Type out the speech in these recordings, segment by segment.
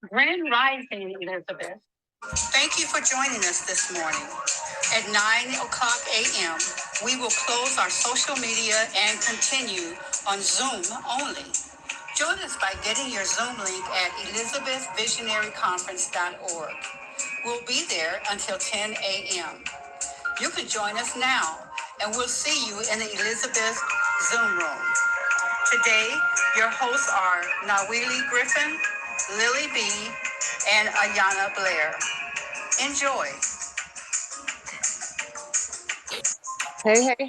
Grand Rising, Elizabeth. Thank you for joining us this morning. At 9 o'clock a.m., we will close our social media and continue on Zoom only. Join us by getting your Zoom link at elizabethvisionaryconference.org. We'll be there until 10 a.m. You can join us now, and we'll see you in the Elizabeth Zoom room. Today, your hosts are Nawili Griffin, Lillie B., and Ayana Blair. Enjoy. Hey. Happy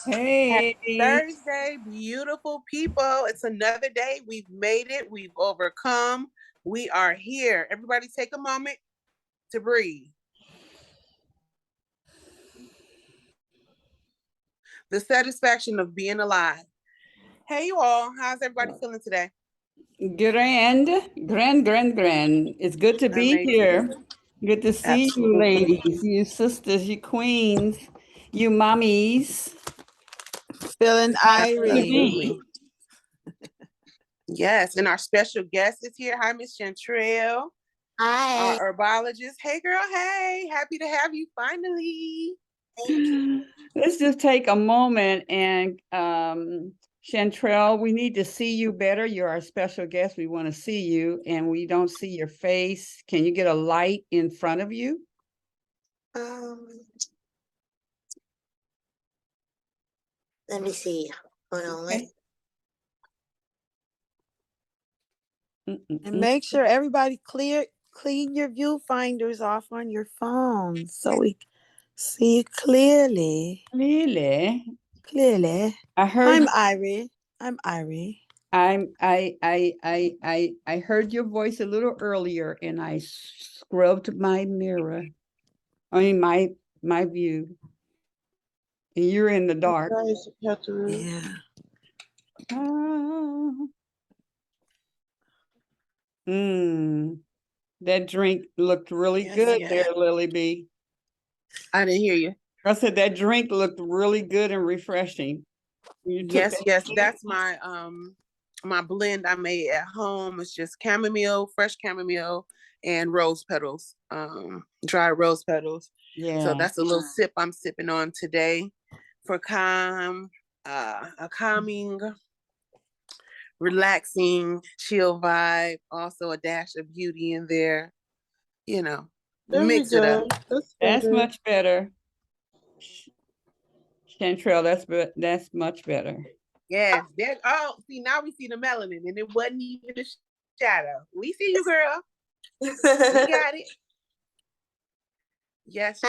Hey. Thursday, beautiful people. It's another day. We've made it. We've overcome. We are here. Everybody take a moment to breathe. The satisfaction of being alive. Hey, you all. How's everybody feeling today? Grand. It's good to be Amazing. here. Good to see Absolutely. you ladies, you sisters, you queens, you mommies. Feeling Absolutely. Yes, and our special guest is here. Hi, Miss Shantrell. Hi. Our herbologist. Hey, girl. Hey, happy to have you finally. Let's just take a moment and Shantrell, we need to see you better. You're our special guest. We want to see you and we don't see your face. Can you get a light in front of you? Let me see. Hold on. Okay. And make sure everybody clean your viewfinders off on your phone so we see clearly. Clearly. I heard I'm Irie. I heard your voice a little earlier and I scrubbed my mirror. I mean my view. And you're in the dark. Yeah. That drink looked really good there, Lillie B. I didn't hear you. I said that drink looked really good and refreshing. Yes, that's my my blend I made at home. It's just chamomile, fresh chamomile, and rose petals, dry rose petals. Yeah. So that's a little sip I'm sipping on today for a calming, relaxing, chill vibe. Also a dash of beauty in there. You know, mix it up. That's much better. Shantrell, that's much better. Yes. See, now we see the melanin, and it wasn't even a shadow. We see you, girl. We got it. Yes.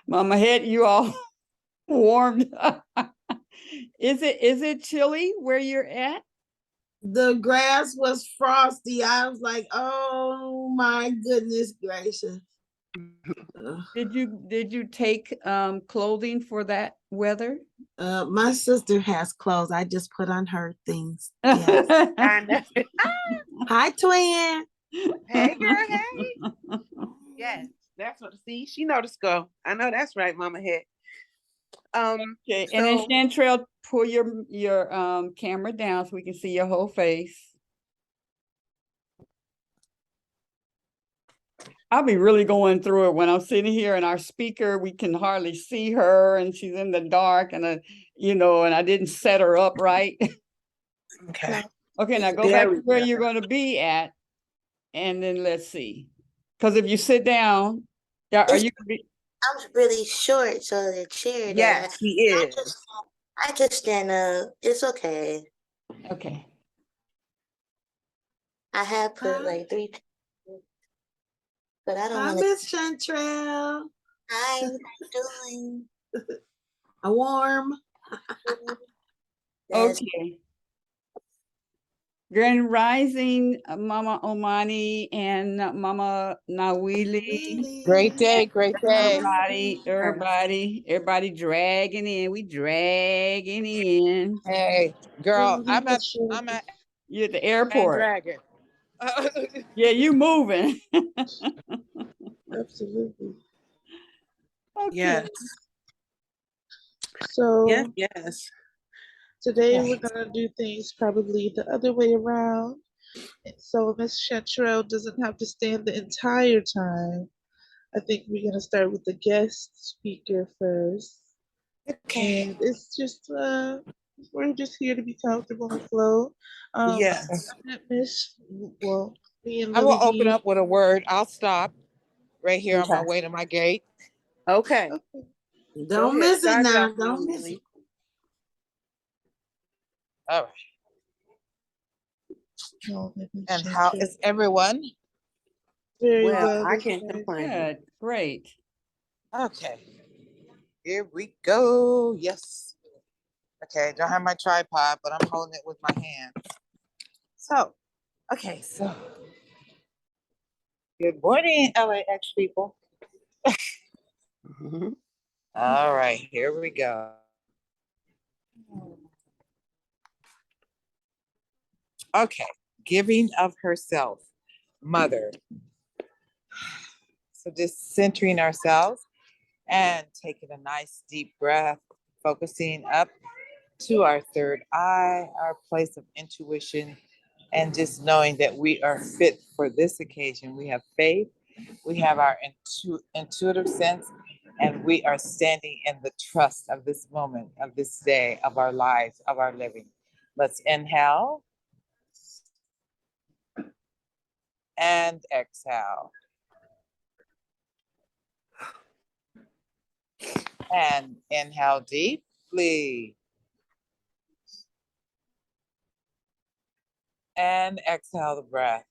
Mama Head, you all warmed up. Is it chilly where you're at? The grass was frosty. I was like, oh my goodness gracious. Did you take clothing for that weather? My sister has clothes. I just put on her things. Yes. Hi, twin. Hey, girl. Hey. Yes, that's what. See, she know the score. I know that's right, Mama Head. Okay, and then Shantrell, pull your camera down so we can see your whole face. I'll be really going through it when I'm sitting here and our speaker, we can hardly see her and she's in the dark and and I didn't set her up right. Okay. Okay, now go back to where you're going to be at and then let's see. Because if you sit down, are you going to be? I'm really short, so the chair. Yes, he is. I just stand up. It's okay. Okay. I have put like 3, but I don't want to. Miss Shantrell. Hi, how you doing? I'm warm. Okay. Grand Rising, Mama Omani and Mama Nawili. Great day. Everybody dragging in. We dragging in. Hey, girl, I'm at You're at the airport. Dragon. Yeah, you moving. Absolutely. Okay. Yes. So yes. Today we're gonna do things probably the other way around. So Miss Chantrell doesn't have to stand the entire time. I think we're gonna start with the guest speaker first. Okay. And it's just we're just here to be comfortable and flow. Yes. Miss, well, me and I will Lily open D. up with a word. I'll stop right here on my Okay. way to my gate. Okay. Okay. Go Don't ahead. miss it Start it now. off, Don't miss Nawili. it. All right. Oh, Miss And how Chantrell. is everyone? Very Well, well I this can't morning. complain. Good, great. Okay. Here we go. Yes. Okay. Don't have my tripod, but I'm holding it with my hand. So, okay. So, good morning, LAX people. Mhm. All right. Here we go. Okay. Giving of herself. Mother. So just centering ourselves and taking a nice deep breath, focusing up to our third eye, our place of intuition, and just knowing that we are fit for this occasion. We have faith, we have our intuitive sense, and we are standing in the trust of this moment, of this day, of our lives, of our living. Let's inhale and exhale. And inhale deeply. And exhale the breath.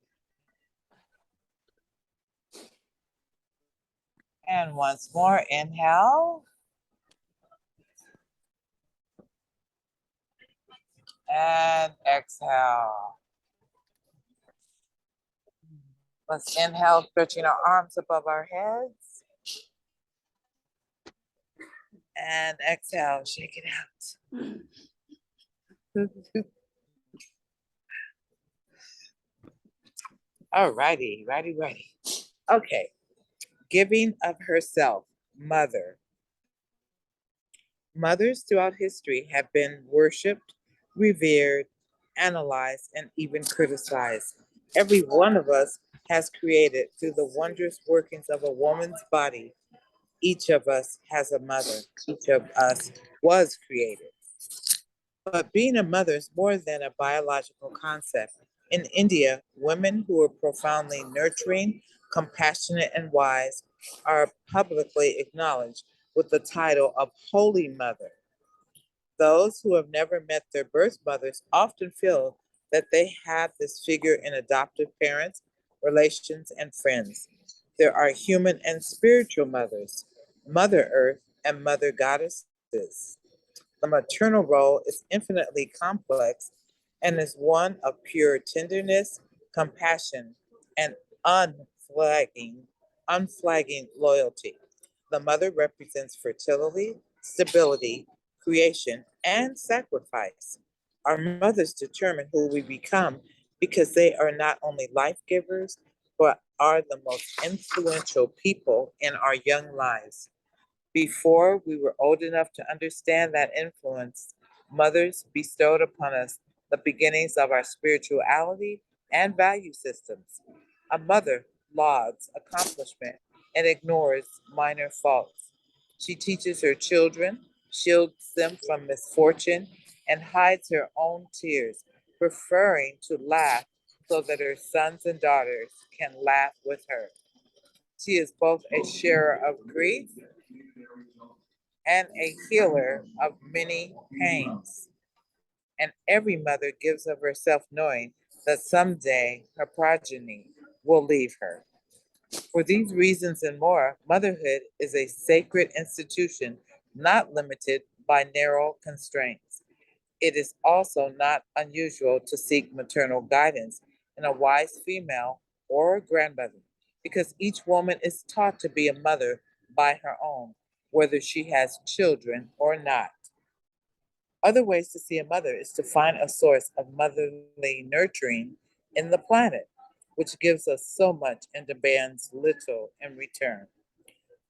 And once more, inhale. And exhale. Let's inhale, stretching our arms above our heads. And exhale, shake it out. All righty, righty. Okay, giving of herself, mother. Mothers throughout history have been worshipped, revered, analyzed, and even criticized. Every one of us has created through the wondrous workings of a woman's body. Each of us has a mother. Each of us was created. But being a mother is more than a biological concept. In India, women who are profoundly nurturing, compassionate, and wise are publicly acknowledged with the title of Holy Mother. Those who have never met their birth mothers often feel that they have this figure in adoptive parents, relations, and friends. There are human and spiritual mothers, Mother Earth, and Mother Goddesses. The maternal role is infinitely complex and is one of pure tenderness, compassion, and unflagging, unflagging loyalty. The mother represents fertility, stability, creation, and sacrifice. Our mothers determine who we become because they are not only life givers, but are the most influential people in our young lives. Before we were old enough to understand that influence, mothers bestowed upon us the beginnings of our spirituality and value systems. A mother lauds accomplishment and ignores minor faults. She teaches her children, shields them from misfortune, and hides her own tears, preferring to laugh so that her sons and daughters can laugh with her. She is both a sharer of grief and a healer of many pains. And every mother gives of herself knowing that someday her progeny will leave her. For these reasons and more, motherhood is a sacred institution not limited by narrow constraints. It is also not unusual to seek maternal guidance in a wise female or a grandmother, because each woman is taught to be a mother by her own, whether she has children or not. Other ways to see a mother is to find a source of motherly nurturing in the planet, which gives us so much and demands little in return.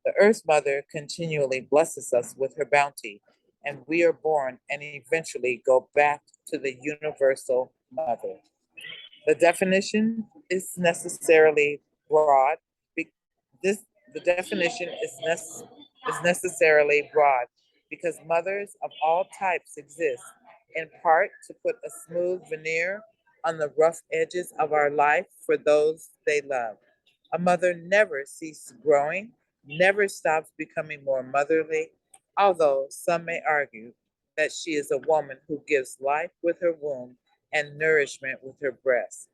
The Earth Mother continually blesses us with her bounty and we are born and eventually go back to the universal mother. The definition is necessarily broad. This the definition is necessarily broad because mothers of all types exist, in part to put a smooth veneer on the rough edges of our life for those they love. A mother never ceases growing, never stops becoming more motherly, although some may argue that she is a woman who gives life with her womb and nourishment with her breast.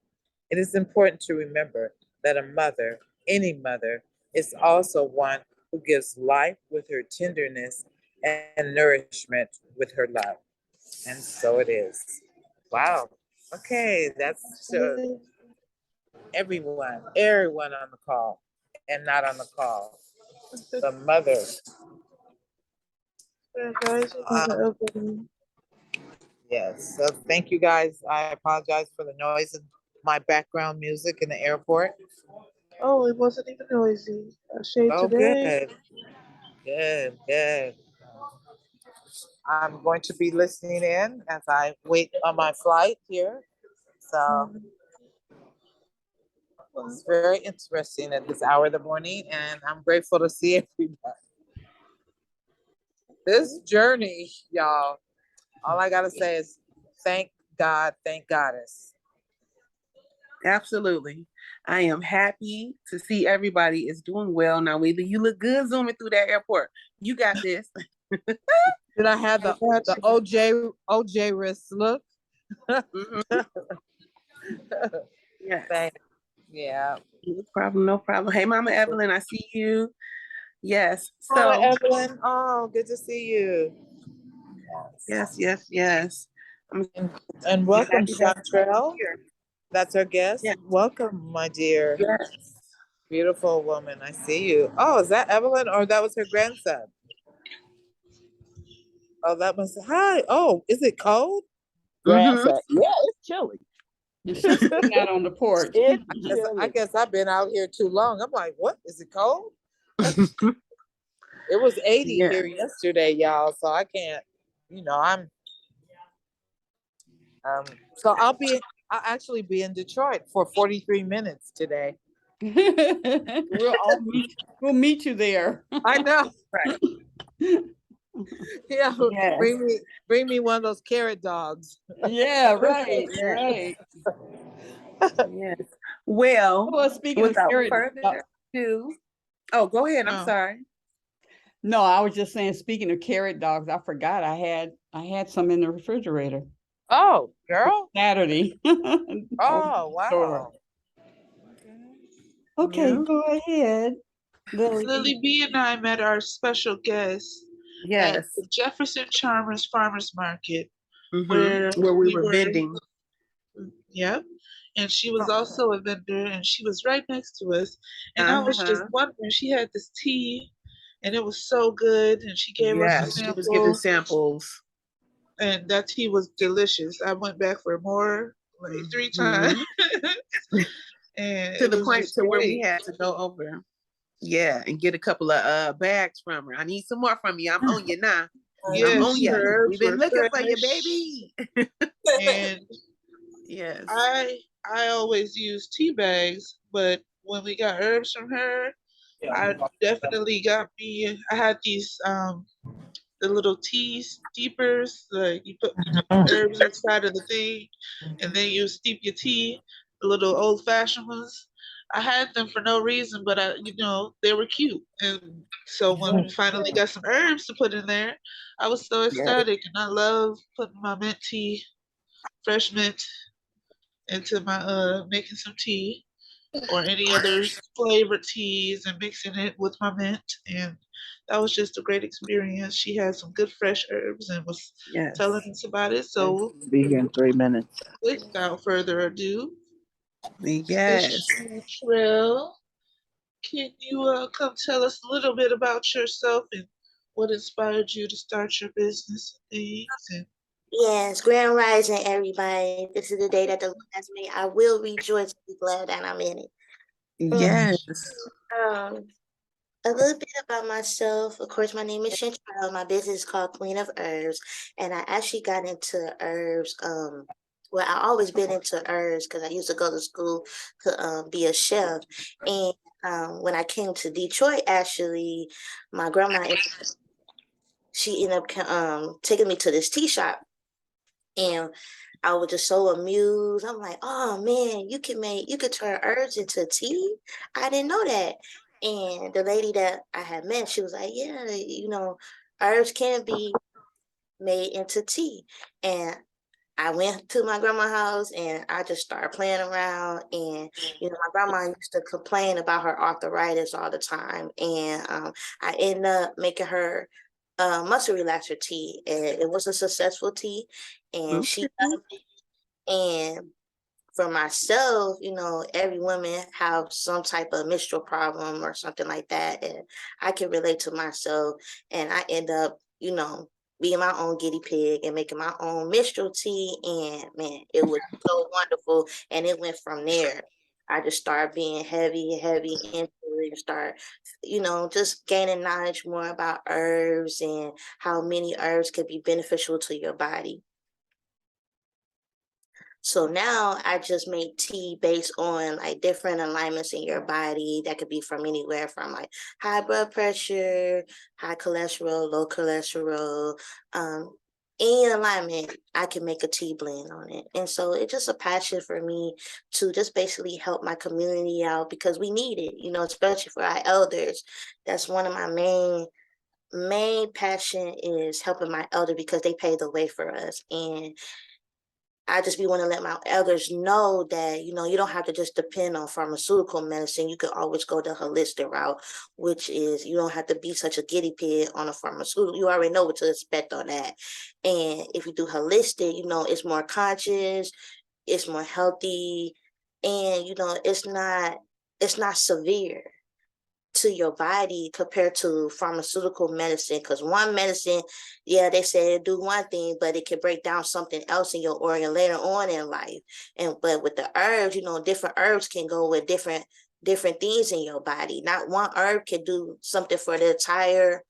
It is important to remember that a mother, any mother, is also one who gives life with her tenderness and nourishment with her love. And so it is. Wow. Okay, that's everyone on the call and not on the call. The mother. Rising, Mama Um, Evelyn. yes. So thank you guys. I apologize for the noise and my background music in the airport. Oh, it wasn't even noisy. Shade Oh, today. good. Good, good. I'm going to be listening in as I wait on my flight here. So Um, it's very interesting at this hour of the morning, and I'm grateful to see everybody. This journey, y'all, all I got to say is thank God, thank Goddess. Absolutely. I am happy to see everybody is doing well. Now, Wheelie, you look good zooming through that airport. You got this. Did I have the OJ wrist look? Mhm. Yes. Thank, yeah. No problem. No problem. Hey, Mama Evelyn, I see you. Yes. Mama So, Evelyn, oh, good to see you. yes. I'm And, and welcome, happy that you're Shantrell. here. That's our guest. Yes. Welcome, my dear. Yes. Beautiful woman. I see you. Oh, is that Evelyn or that was her grandson? Oh, that must. Hi. Oh, is it cold? Mm-hmm. Grandson. Yeah, it's chilly. And she's sitting out on the porch. It's I chilly. guess I've been out here too long. I'm like, what? Is it cold? It was 80 Yeah. here yesterday, y'all. So I can't. I'm. So I'll actually be in Detroit for 43 minutes today. We'll meet you there. I know. Right. Yeah. Yes. Bring me one of those carrot dogs. Yeah, right, Yes. right. Yes. Well, Well, speaking of without carrot, further ado, oh, go ahead. I'm no. sorry. no, I was just saying, speaking of carrot dogs, I forgot I had some in the refrigerator Oh, girl. Saturday. Oh, wow. Okay, Yeah. go ahead, Lily. Lily B and I met our special guest at Yes. the Jefferson Charmers Farmers Market, where Mm-hmm. Where we we were were. vending. Yep. And she was also a vendor, and she was right next to us. And I was just Uh-huh. wondering, she had this tea, and it was so good, and she gave us a Yes. She was giving sample, samples. and that tea was delicious. I went back for more, like 3 times, Hmm. and To it the was point just to where we great. had to go over. Yeah, and get a couple of bags from her. I need some more from you. I'm on you now. I'm on Yes, you. her We've herbs been were looking for you, fresh, baby. and Yes. I always use tea bags, but when we got herbs from her, I definitely got me. I had these the little tea steepers, like you put herbs inside of the thing, and then you steep your tea. The little old fashioned ones. I had them for no reason, but they were cute, and so when we finally got some herbs to put in there, I was so Yes. ecstatic, and I love putting my mint tea, fresh mint, into my making some tea or any other flavored teas and mixing it with my mint. And that was just a great experience. She had some good fresh herbs and was Yes. telling us about it. So Be here in 3 minutes. without further ado, Yes. Miss Shantrell, can you come tell us a little bit about yourself and what inspired you to start your business and things? And Yes, Grand Rising, everybody. This is the day that the Lord has made. I will rejoice and be glad that I'm in it. And Yes. um, A little bit about myself. Of course, my name is Shantrell. My business is called Queen of Herbs, and I actually got into herbs. Well, I always been into herbs because I used to go to school to be a chef. And when I came to Detroit, actually, my grandma, she ended up taking me to this tea shop, and I was just so amused. I'm like, oh man, you could turn herbs into tea. I didn't know that. And the lady that I had met, she was like, yeah, herbs can be made into tea. And I went to my grandma's house and I just started playing around. And, my grandma used to complain about her arthritis all the time. And I ended up making her muscle relaxer tea. And it was a successful tea. And she Okay. loved it. And for myself, every woman have some type of menstrual problem or something like that. And I can relate to myself. And I end up, being my own guinea pig and making my own menstrual tea. And man, it was so wonderful. And it went from there. I just started being heavy into it and start, just gaining knowledge more about herbs and how many herbs could be beneficial to your body. So now I just make tea based on like different alignments in your body that could be from anywhere from like high blood pressure, high cholesterol, low cholesterol. Any alignment, I can make a tea blend on it. And so it's just a passion for me to just basically help my community out because we need it, especially for our elders. That's one of my main passion is helping my elder because they pay the way for us. And I just be want to let my elders know that, you don't have to just depend on pharmaceutical medicine. You could always go the holistic route, which is you don't have to be such a guinea pig on a pharmaceutical. You already know what to expect on that. And if you do holistic, it's more conscious, it's more healthy, and it's not severe to your body compared to pharmaceutical medicine, because one medicine, yeah, they say it do one thing, but it can break down something else in your organ later on in life. But with the herbs, different herbs can go with different things in your body. Not one herb can do something for the entire,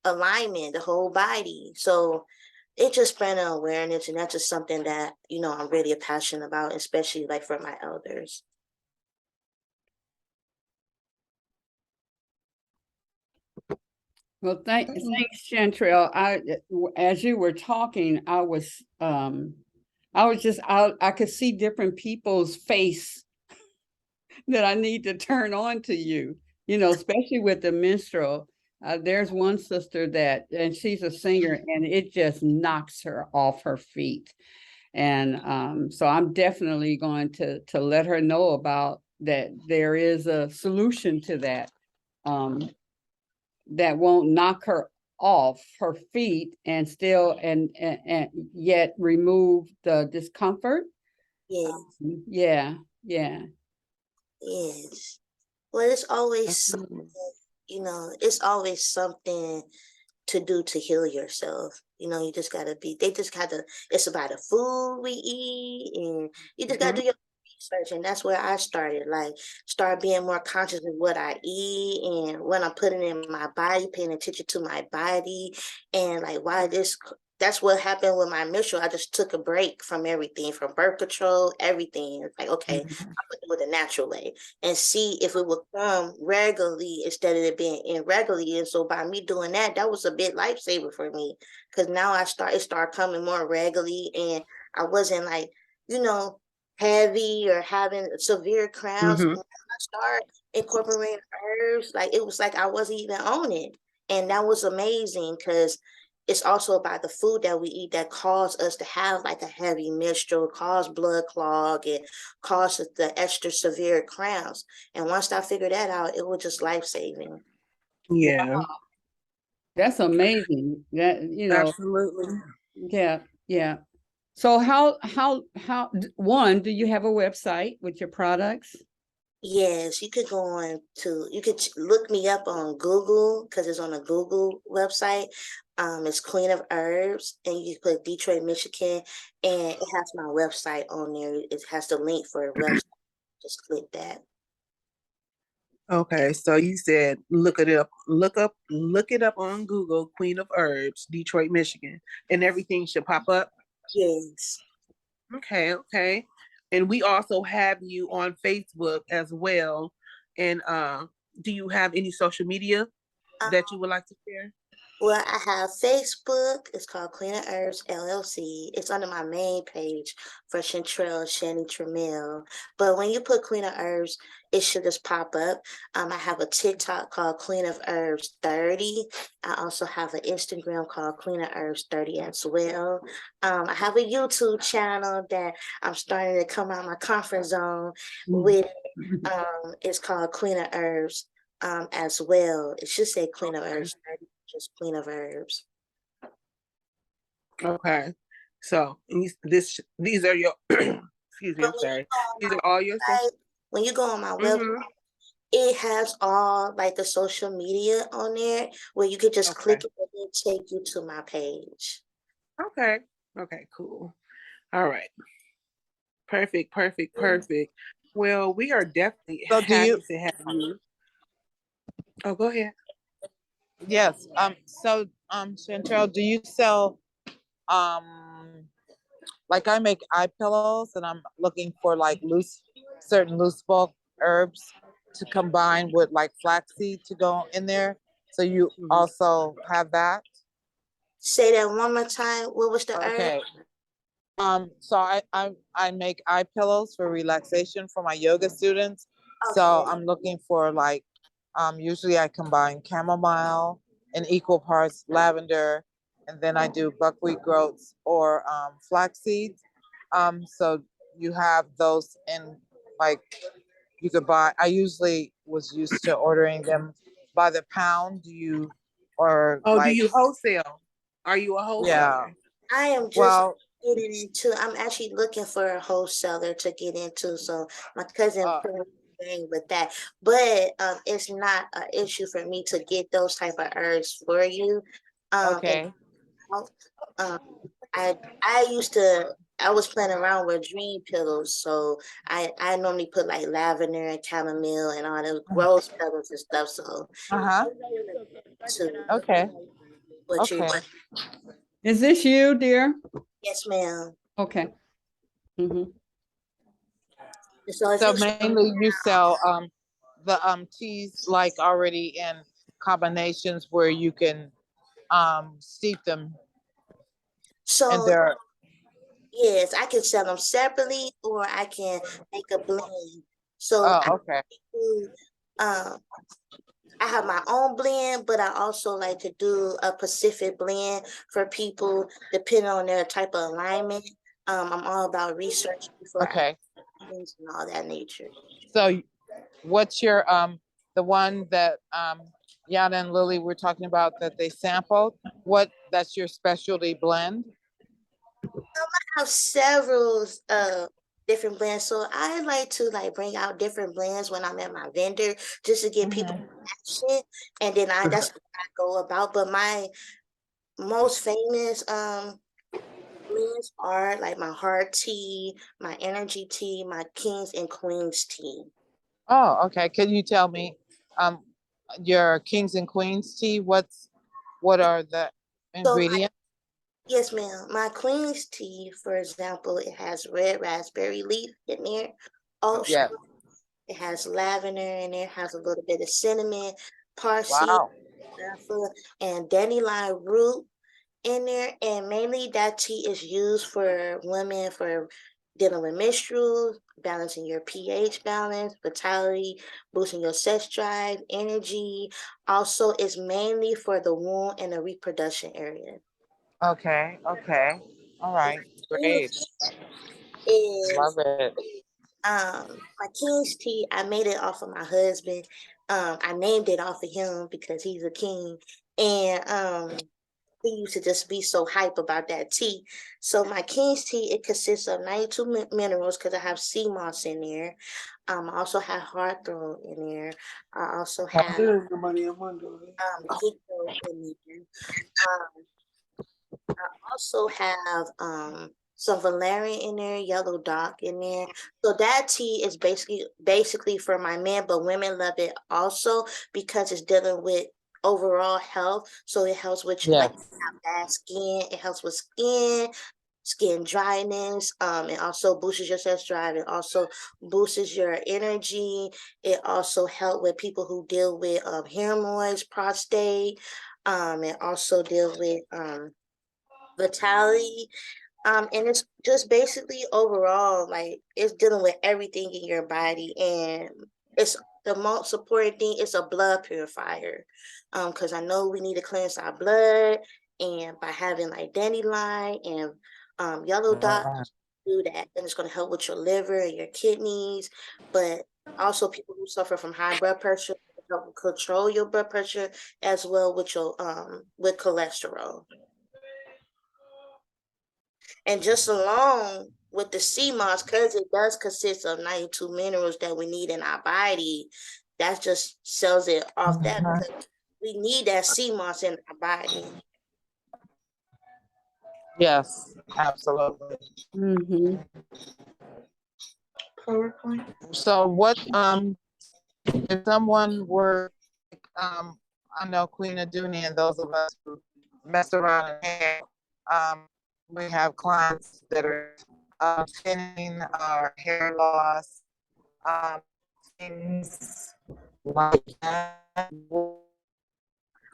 alignment, the whole body. So it just spread an awareness, and that's just something that I'm really passionate about, especially like for my elders. Well, thanks, Chantrell. As you were talking, I could see different people's face that I need to turn on to you, especially with the minstrel. There's one sister and she's a singer, and it just knocks her off her feet. And so I'm definitely going to let her know about that. There is a solution to that. That won't knock her off her feet and still and yet remove the discomfort. Yes. Yeah. Yes. Well, it's always something, it's always something to do to heal yourself. You just gotta it's about the food we eat, and you just gotta do your research. And that's where I started, like start being more conscious of what I eat and when I'm putting in my body, paying attention to my body, and like that's what happened with my menstrual. I just took a break from everything, from birth control, everything. It's like, okay, I'm gonna do it the natural way and see if it would come regularly instead of it being irregularly. And so by me doing that, that was a bit lifesaver for me, because now it started coming more regularly, and I wasn't like, heavy or having severe cramps. Mm-hmm. When I started incorporating herbs, like it was like I wasn't even on it. And that was amazing, because it's also about the food that we eat that cause us to have like a heavy menstrual, cause blood clog, and cause the extra severe cramps. And once I figured that out, it was just life-saving. Yeah. That's amazing. That Absolutely. yeah. So how one, do you have a website with your products? Yes, you could look me up on Google, because it's on a Google website. It's Queen of Herbs, and you can put Detroit, Michigan, and it has my website on there. It has the link for the website. Just click that. Okay, so you said look it up on Google, Queen of Herbs, Detroit, Michigan, and everything should pop up. Yes. Okay, okay. And we also have you on Facebook as well. And do you have any social media that you would like to share? Well, I have Facebook. It's called Queen of Herbs LLC. It's under my main page for Shantrell Trammell. But when you put Queen of Herbs, it should just pop up. I have a TikTok called Queen of Herbs 30. I also have an Instagram called Queen of Herbs 30 as well. I have a YouTube channel that I'm starting to come out my comfort zone with. It's called Queen of Herbs as well. It should say Queen of Herbs 30. Just Queen of Herbs. Okay. So these are your excuse me, But I'm sorry. These are all your social. when you go on my website, Mm-hmm. it has all like the social media on there where you could just click it and it take you to my page. Okay. Okay, cool. All right. Perfect, perfect, perfect. Well, we are definitely So do you? happy to have you. Oh, go ahead. Yes. So, Chantel, do you sell like I make eye pillows, and I'm looking for like certain loose bulk herbs to combine with like flaxseed to go in there. So you also have that? Say that one more time. What was the herb? Okay. So I make eye pillows for relaxation for my yoga students. So Okay. I'm looking for like, usually I combine chamomile and equal parts lavender, and then I do buckwheat groats or flax seeds. So you have those in like you could buy. I usually was used to ordering them by the pound. Do you or Oh, do like you wholesale? Are you a yeah? wholesaler? I am just Well, getting into. I'm actually looking for a wholesaler to get into. So my cousin put me in with that, but it's not an issue for me to get those type of herbs for you. And okay. um, I used to. I was playing around with dream pillows, so I normally put like lavender and chamomile and all those rose petals and stuff. So Uh-huh. to Okay. what you're Okay. doing. Is this you, dear? Yes, ma'am. Okay. Mm-hmm. So if So you mainly you sell the teas like already in combinations where you can steep them and so they're yes, I can sell them separately or I can make a blend. So oh okay. do, um, I have my own blend, but I also like to do a Pacific blend for people depending on their type of alignment. I'm all about research before I Okay. things and all that nature. So what's your the one that Yana and Lillie were talking about that they sampled? What that's your specialty blend? I have several different blends. So I like to like bring out different blends when I'm at my vendor just to get people action. And then that's what I go about. But my most famous blends are like my heart tea, my energy tea, my kings and queens tea. Oh, okay. Can you tell me um your kings and queens tea? What are the So ingredients? yes, ma'am. My queen's tea, for example, it has red raspberry leaf in there. Also, Yeah. it has lavender in there, has a little bit of cinnamon, parsley, Wow. and dandelion root in there. And mainly that tea is used for women for dealing with menstruals, balancing your pH balance, vitality, boosting your sex drive, energy. Also, it's mainly for the womb and the reproduction area. Okay. Okay. All right. Great. Is Love it. my king's tea, I made it off of my husband. I named it off of him because he's a king. And he used to just be so hype about that tea. So my king's tea, it consists of 92 minerals because I have sea moss in there. I also have heartthrow in there. I also have hickory in there. Um, I also have some valerian in there, yellow dock in there. So that tea is basically for my men, but women love it also because it's dealing with overall health. So it helps with like Yes. bad skin. It helps with skin dryness. It also boosts your sex drive. It also boosts your energy. It also helps with people who deal with hemorrhoids, prostate. It also deals with vitality. And it's just basically overall, like it's dealing with everything in your body, and it's the most important thing is a blood purifier. Because I know we need to cleanse our blood, and by having like dandelion and yellow dot do that, and it's going to help with your liver and your kidneys, but also people who suffer from high blood pressure help control your blood pressure as well with your with cholesterol. And just along with the sea moss, because it does consist of 92 minerals that we need in our body, that just sells it off that because we need that sea moss in our body. Yes, absolutely. Mm-hmm. PowerPoint. So what if someone were I know Queen Aduni and those of us who mess around and hair, we have clients that are thinning our hair loss, things like that.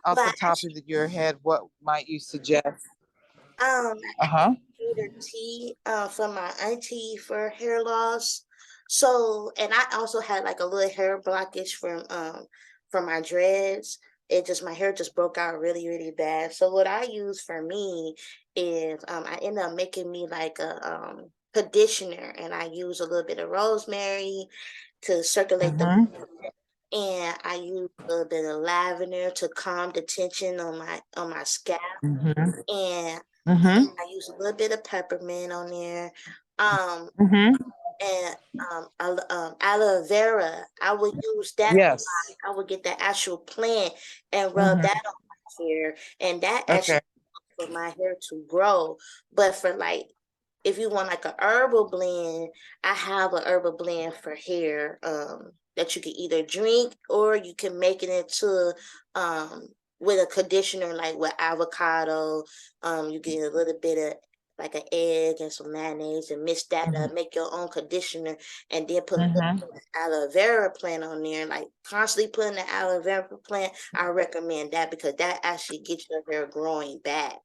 Off But the top of your head, what might you suggest? I Uh-huh. made a tea from my auntie for hair loss. So, and I also had like a little hair blockage from my dreads. It just, my hair just broke out really, really bad. So what I use for me is I end up making me like a conditioner, and I use a little bit of rosemary to circulate the blood, and I use a little bit of lavender to calm the tension on my scalp, and I use a little bit of peppermint on there. And aloe vera, I would use that a lot. Yes. I would get the actual plant and rub that on my hair, and that Okay. actually for my hair to grow. But for like, if you want like a herbal blend, I have a herbal blend for hair that you can either drink or you can make it into with a conditioner like with avocado. You get a little bit of like an egg and some mayonnaise and mix that up, make your own conditioner, and then put aloe vera plant on there. Like constantly putting the aloe vera plant, I recommend that because that actually gets your hair growing back.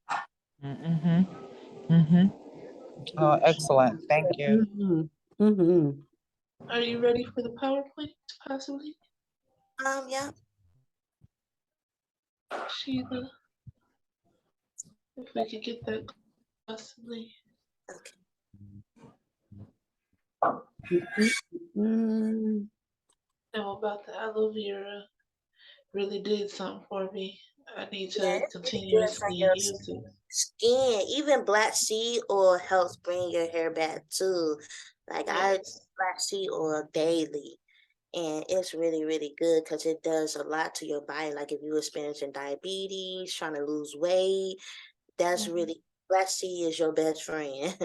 Oh, excellent. Thank you. Mm-hmm. Mm-hmm. Are you ready for the PowerPoint, possibly? Yeah. Sheila, if we could get that possibly. Mm-hmm. Know about the aloe vera really did something for me. I need Yeah, to it's really good for continuously your use it. skin. Even black seed oil helps bring your hair back too. Like I use Yes. black seed oil daily, and it's really, really good because it does a lot to your body. Like if you're experiencing diabetes, trying to lose weight, that's really, black seed is your best friend.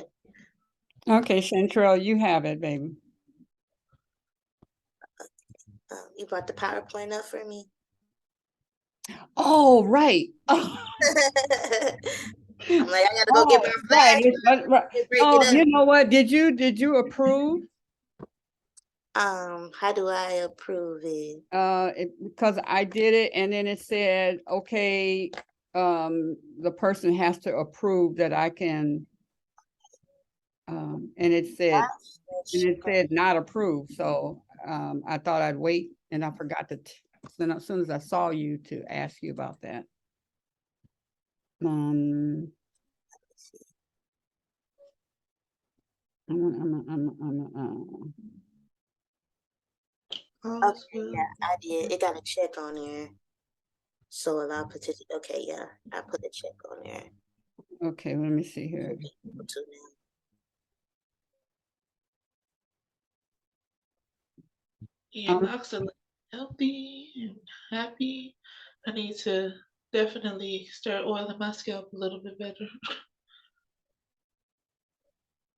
Okay, Shantrell, you have it, baby. You brought the PowerPoint up for me. Oh, right. I'm like, I gotta go get Oh, my right. flashlight Right. and break Oh, it you up. know what? Did you approve? How do I approve it? Because I did it and then it said, okay, the person has to approve that I can, and it said not approved. So I thought I'd wait, and I forgot to then as soon as I saw you to ask you about that. Okay, yeah, I did. It got a check on there. So allow participant. Okay, yeah, I put a check on there. Okay, let me see here. Yeah, locks are healthy and happy. I need to definitely start oiling my scalp a little bit better.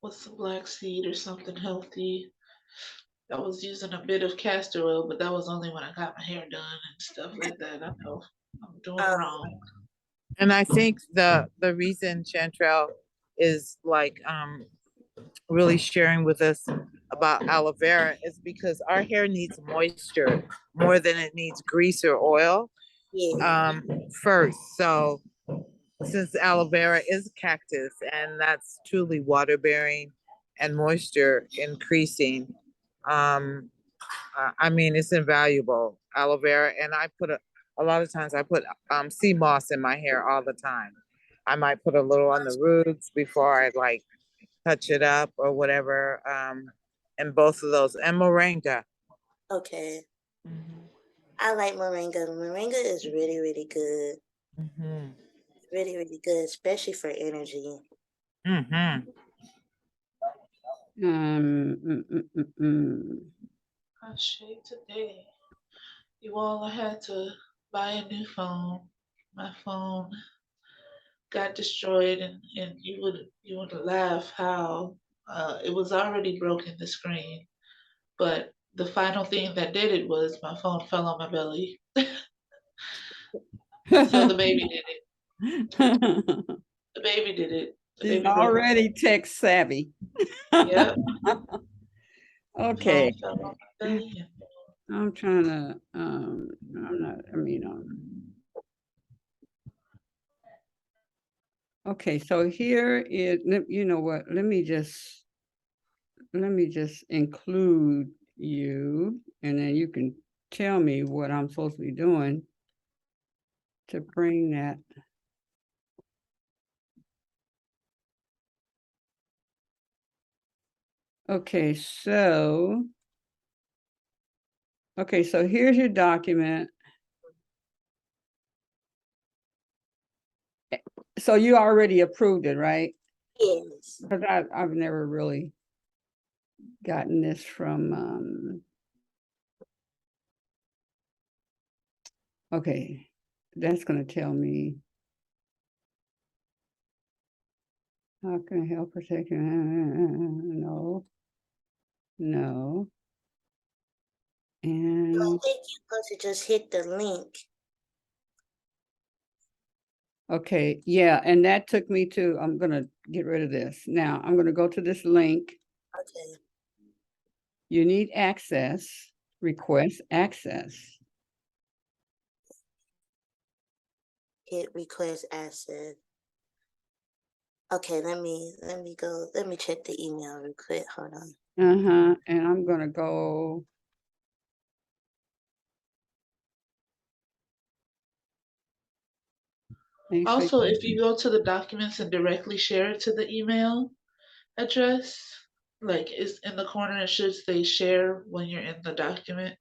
with some black seed or something healthy. I was using a bit of castor oil, but that was only when I got my hair done and stuff like that. I know I'm doing Um, wrong. And I think the reason Chantrell is like really sharing with us about aloe vera is because our hair needs moisture more than it needs grease or oil yeah. first. So since aloe vera is cactus and that's truly water bearing and moisture increasing, um, I mean, it's invaluable, aloe vera. And I put a lot of times I put sea moss in my hair all the time. I might put a little on the roots before I like touch it up or whatever. And both of those and moringa. Okay. I like moringa. Moringa is really, really good. Mm-hmm. Really, really good, especially for energy. Mm-hmm. I shade today. You all, I had to buy a new phone. My phone got destroyed, and you would laugh how it was already broken, the screen, but the final thing that did it was my phone fell on my belly. So the baby did it. The baby did it. The She's baby broke my already phone. tech savvy. Yep. Okay, Phone fell on my belly. I'm trying to, I'm not, okay, so here is, you know what, let me just include you, and then you can tell me what I'm supposed to be doing to bring that. Okay, so here's your document. So you already approved it, right? Yes. Because I've never really gotten this from, okay, that's gonna tell me how can I help protect you? No, no. I And think you're supposed to just hit the link. okay, yeah, and that took me to, I'm gonna get rid of this. Now I'm gonna go to this link. Okay. You need access, request access. Hit request access. Okay, let me go. Let me check the email real quick. Hold on. And I'm gonna go. Also, if you go to the documents and directly share it to the email address, like it's in the corner, it should say share when you're in the document.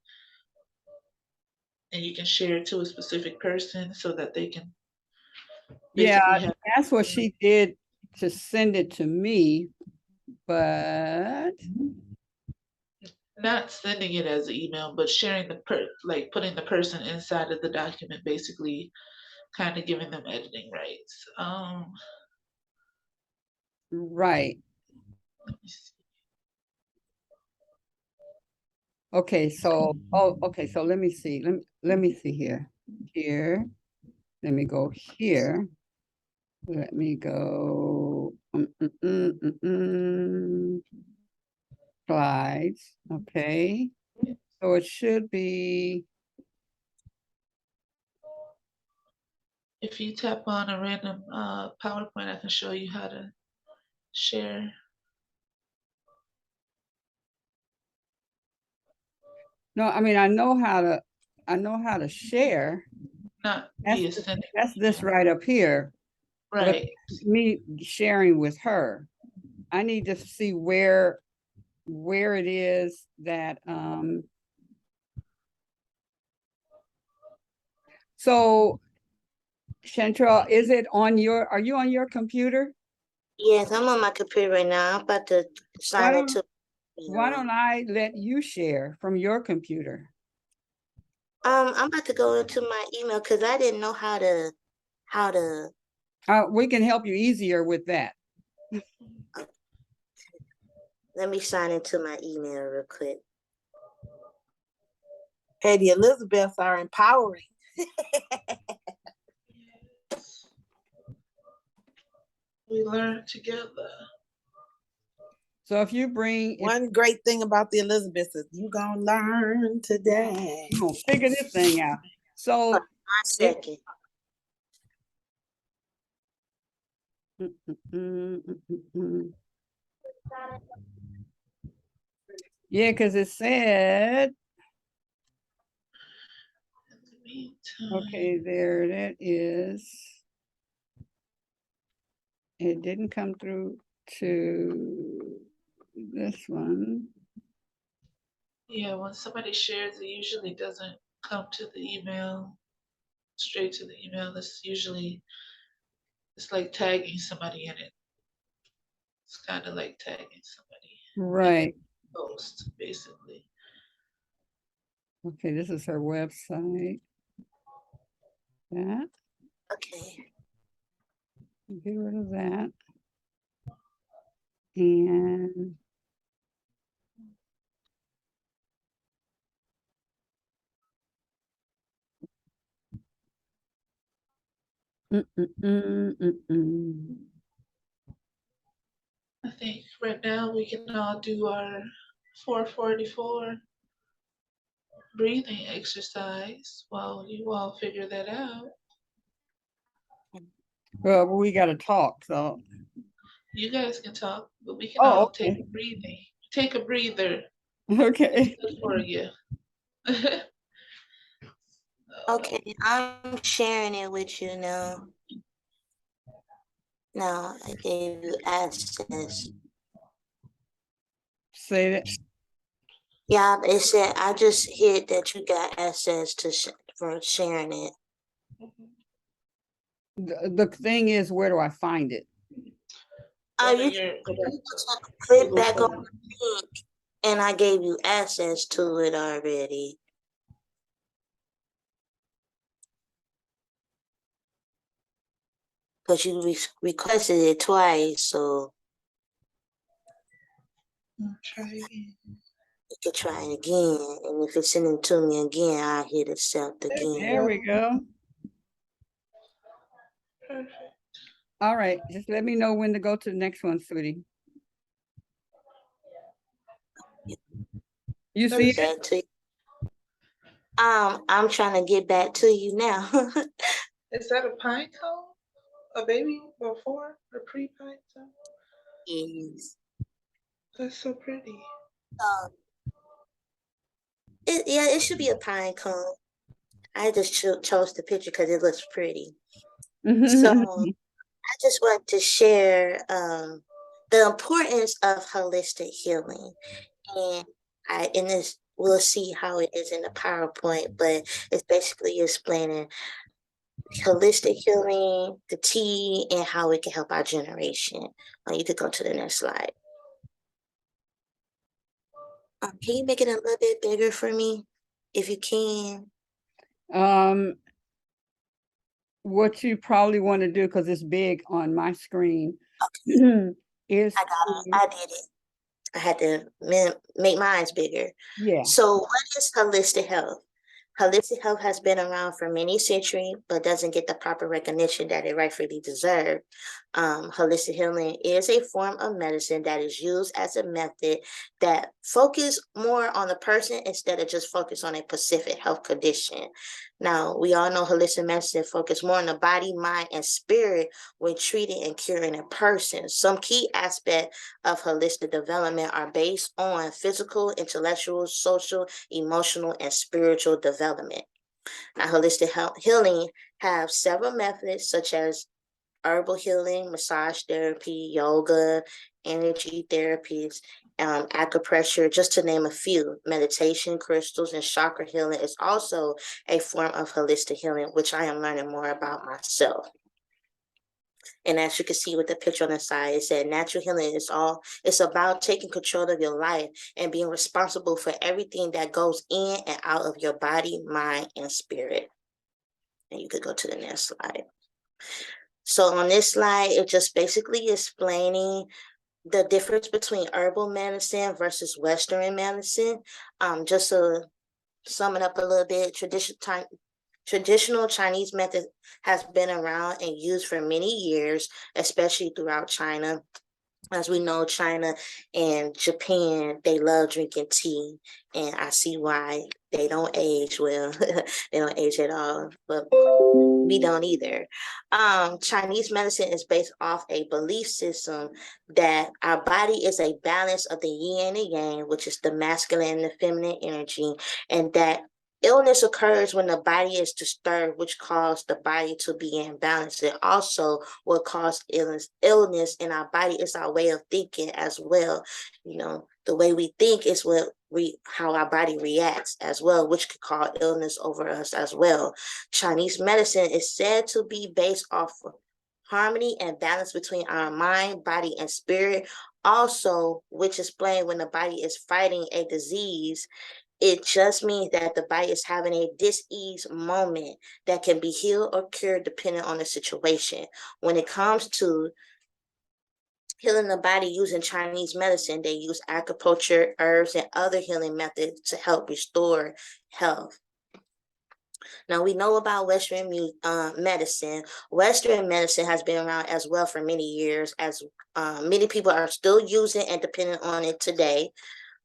And you can share it to a specific person so that they can basically have. That's what she did to send it to me, but Not sending it as an email, but sharing like putting the person inside of the document, basically kind of giving them editing rights. right. Let me see. Okay, so okay, so let me see. Let me see here. Here. Let me go here. Let me go. Slides. Okay. So it should be. If you tap on a random PowerPoint, I can show you how to share. No, I mean I know how to share. Not That's via sending. that's this right up here. Right. But me sharing with her. I need to see where it is that so Shantrell, is it on your, are you on your computer? Yes, I'm on my computer right now. I'm about to sign into. Why don't I let you share from your computer? I'm about to go into my email because I didn't know how to. We can help you easier with that. Let me sign into my email real quick. Hey, the Elizabeths are empowering. We learn together. So if you bring, One great thing about the Elizabeths is you gonna learn today. I'm gonna figure this thing out. So 1 second. Yeah, because it said, In the meantime, okay, there that is. It didn't come through to this one. yeah, when somebody shares, it usually doesn't come to the email, straight to the email. It's like tagging somebody in it. It's kind of like tagging somebody in Right. the post, basically. Okay, this is her website. That. Okay. Get rid of that. And I think right now we can all do our 444 breathing exercise while you all figure that out. well, we got to talk. So You guys can talk, but we can oh, all take okay. a breathing. Take a breather. Okay. It's good for you. Okay, I'm sharing it with you now. Now I gave you access. Say that. Yeah, it said I just hit that you got access to for sharing it. The thing is, where do I find it? You click back on the link, and I gave you access to it already. Because you requested it twice, so Try again. you could try it again. And if it's sending to me again, I'll hit accept again. There we go. Perfect. All right, just let me know when to go to the next one, sweetie. You see it? Back to you. I'm trying to get back to you now. Is that a pine cone? A baby before a pre-pine cone? Yes. That's so pretty. It should be a pine cone. I just chose the picture because it looks pretty. So I just want to share the importance of holistic healing, and in this we'll see how it is in the PowerPoint, but it's basically explaining holistic healing, the T, and how it can help our generation. You could go to the next slide. Can you make it a little bit bigger for me, if you can? What you probably want to do, because it's big on my screen, is I did it. I had to make mine bigger. Yeah. So what is holistic health? Holistic health has been around for many centuries, but doesn't get the proper recognition that it rightfully deserves. Holistic healing is a form of medicine that is used as a method that focus more on the person instead of just focus on a specific health condition. Now, we all know holistic medicine focus more on the body, mind, and spirit when treating and curing a person. Some key aspects of holistic development are based on physical, intellectual, social, emotional, and spiritual development. Now, holistic healing have several methods such as herbal healing, massage therapy, yoga, energy therapies, acupressure, just to name a few. Meditation, crystals, and chakra healing is also a form of holistic healing, which I am learning more about myself. And as you can see with the picture on the side, it said natural healing it's about taking control of your life and being responsible for everything that goes in and out of your body, mind, and spirit. And you could go to the next slide. So on this slide, it's just basically explaining the difference between herbal medicine versus Western medicine. Just to sum it up a little bit, traditional Chinese method has been around and used for many years, especially throughout China. As we know, China and Japan, they love drinking tea, and I see why they don't age well. They don't age at all, but we don't either. Chinese medicine is based off a belief system that our body is a balance of the yin and the yang, which is the masculine and the feminine energy, and that illness occurs when the body is disturbed, which causes the body to be imbalanced. It also will cause illness in our body. It's our way of thinking as well. You know, the way we think is how our body reacts as well, which could cause illness over us as well. Chinese medicine is said to be based off of harmony and balance between our mind, body, and spirit. Also, which explains when the body is fighting a disease, it just means that the body is having a dis-ease moment that can be healed or cured depending on the situation. When it comes to healing the body using Chinese medicine, they use acupuncture, herbs, and other healing methods to help restore health. Now, we know about Western medicine. Western medicine has been around as well for many years, as many people are still using and depending on it today.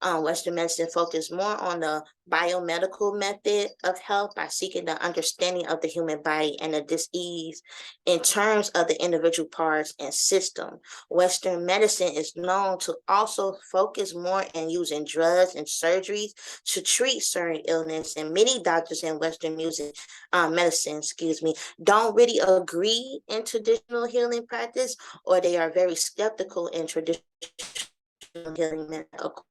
Western medicine focuses more on the biomedical method of health by seeking the understanding of the human body and the disease in terms of the individual parts and system. Western medicine is known to also focus more on using drugs and surgeries to treat certain illness, and many doctors in Western medicine, don't really agree in traditional healing practice, or they are very skeptical in traditional healing medical.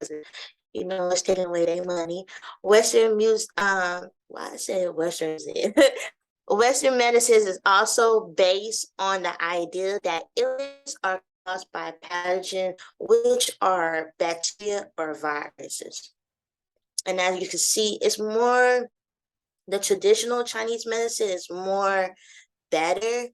You know, it's taking away their money. Western music, why I said Western music. Western medicine is also based on the idea that illness are caused by pathogens, which are bacteria or viruses. And as you can see, it's more, the traditional Chinese medicine is more better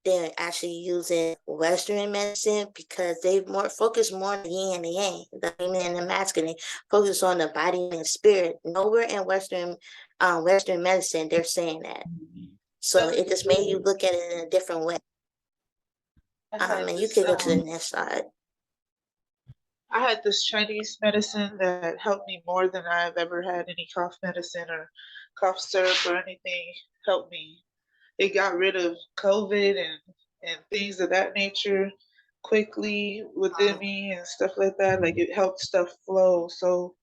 than actually using Western medicine, because they focus more on the yin and the yang, the feminine and the masculine, focus on the body and spirit. Nowhere in Western medicine they're saying that. So it just made you look at it in a different way. And you can go to the next slide. I had this Chinese medicine that helped me more than I've ever had any cough medicine or cough syrup or anything help me. It got rid of COVID and things of that nature quickly within me and stuff like that. Like, it helped stuff flow so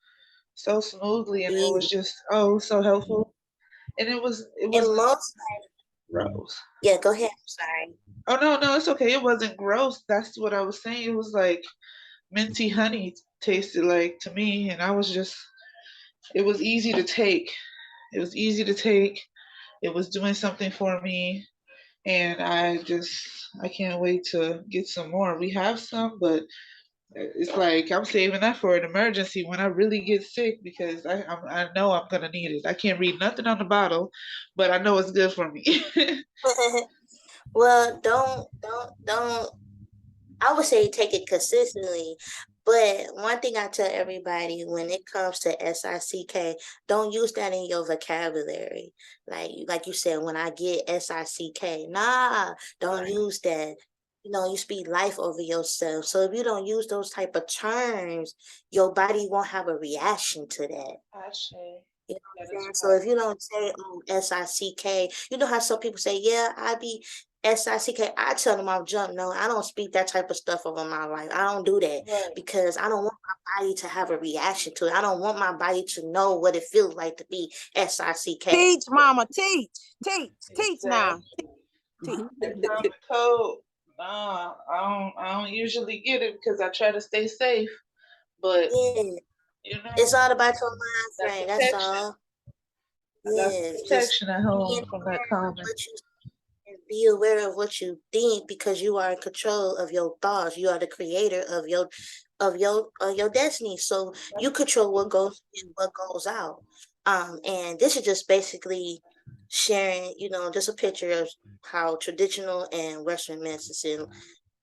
smoothly, and it was just so helpful. And it was gross. Yeah, go ahead. I'm sorry. Oh no, it's okay. It wasn't gross. That's what I was saying. It was like minty honey tasted like to me, and I was just, it was easy to take. It was easy to take. It was doing something for me, and I can't wait to get some more. We have some, but it's like I'm saving that for an emergency when I really get sick, because I know I'm gonna need it. I can't read nothing on the bottle, but I know it's good for me. Well, don't. I would say take it consistently. But one thing I tell everybody when it comes to SICK, don't use that in your vocabulary. Like you said, when I get SICK, don't use that. You know, you speak life over yourself. So if you don't use those type of terms, your body won't have a reaction to that. You know what I'm saying? So if you don't say, SICK, you know how some people say, yeah, I be SICK. I tell them I'll jump. No, I don't speak that type of stuff over my life. I don't do that because I don't want my body to have a reaction to it. I don't want my body to know what it feels like to be SICK. Teach, mama, teach now. Teach. Code. No, I don't usually get it because I try to stay safe. But you know, it's all about your mind frame. That's all. Yeah, protection at home from that comment. Be aware of what you think, because you are in control of your thoughts. You are the creator of your destiny. So you control what goes in, what goes out. And this is just basically sharing, just a picture of how traditional and Western medicine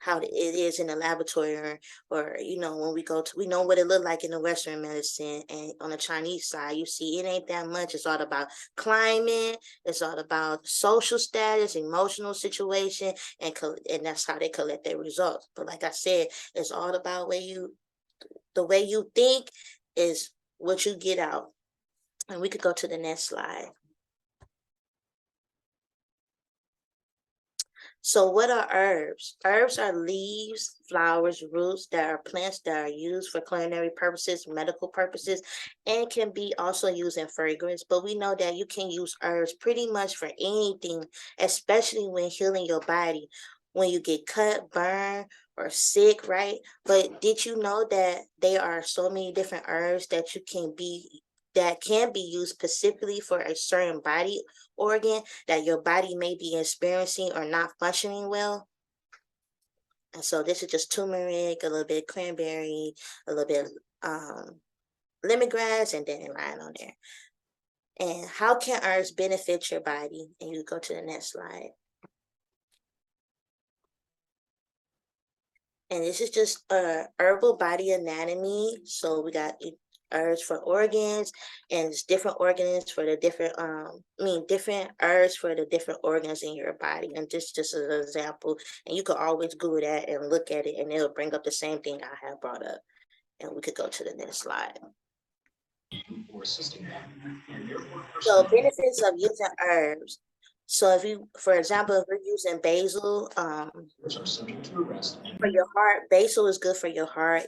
how it is in the laboratory, or you know, when we go to, we know what it look like in the Western medicine, and on the Chinese side, you see it ain't that much. It's all about climate, it's all about social status, emotional situation, and that's how they collect their results. But like I said, it's all about the way you think is what you get out. And we could go to the next slide. So what are herbs? Herbs are leaves, flowers, roots that are plants that are used for culinary purposes, medical purposes, and can be also used in fragrance. But we know that you can use herbs pretty much for anything, especially when healing your body. When you get cut, burned, or sick, right? But did you know that there are so many different herbs that can be used specifically for a certain body organ that your body may be experiencing or not functioning well? And so this is just turmeric, a little bit of cranberry, a little bit of lemongrass, and then lime on there. And how can herbs benefit your body? And you go to the next slide. And this is just herbal body anatomy. So we got herbs for organs, and it's different organs for the different different herbs for the different organs in your body. And just as an example, and you could always Google that and look at it, and it'll bring up the same thing I have brought up. And we could go to the next slide. So benefits of using herbs. So if you, for example, if we're using basil, for your heart, basil is good for your heart.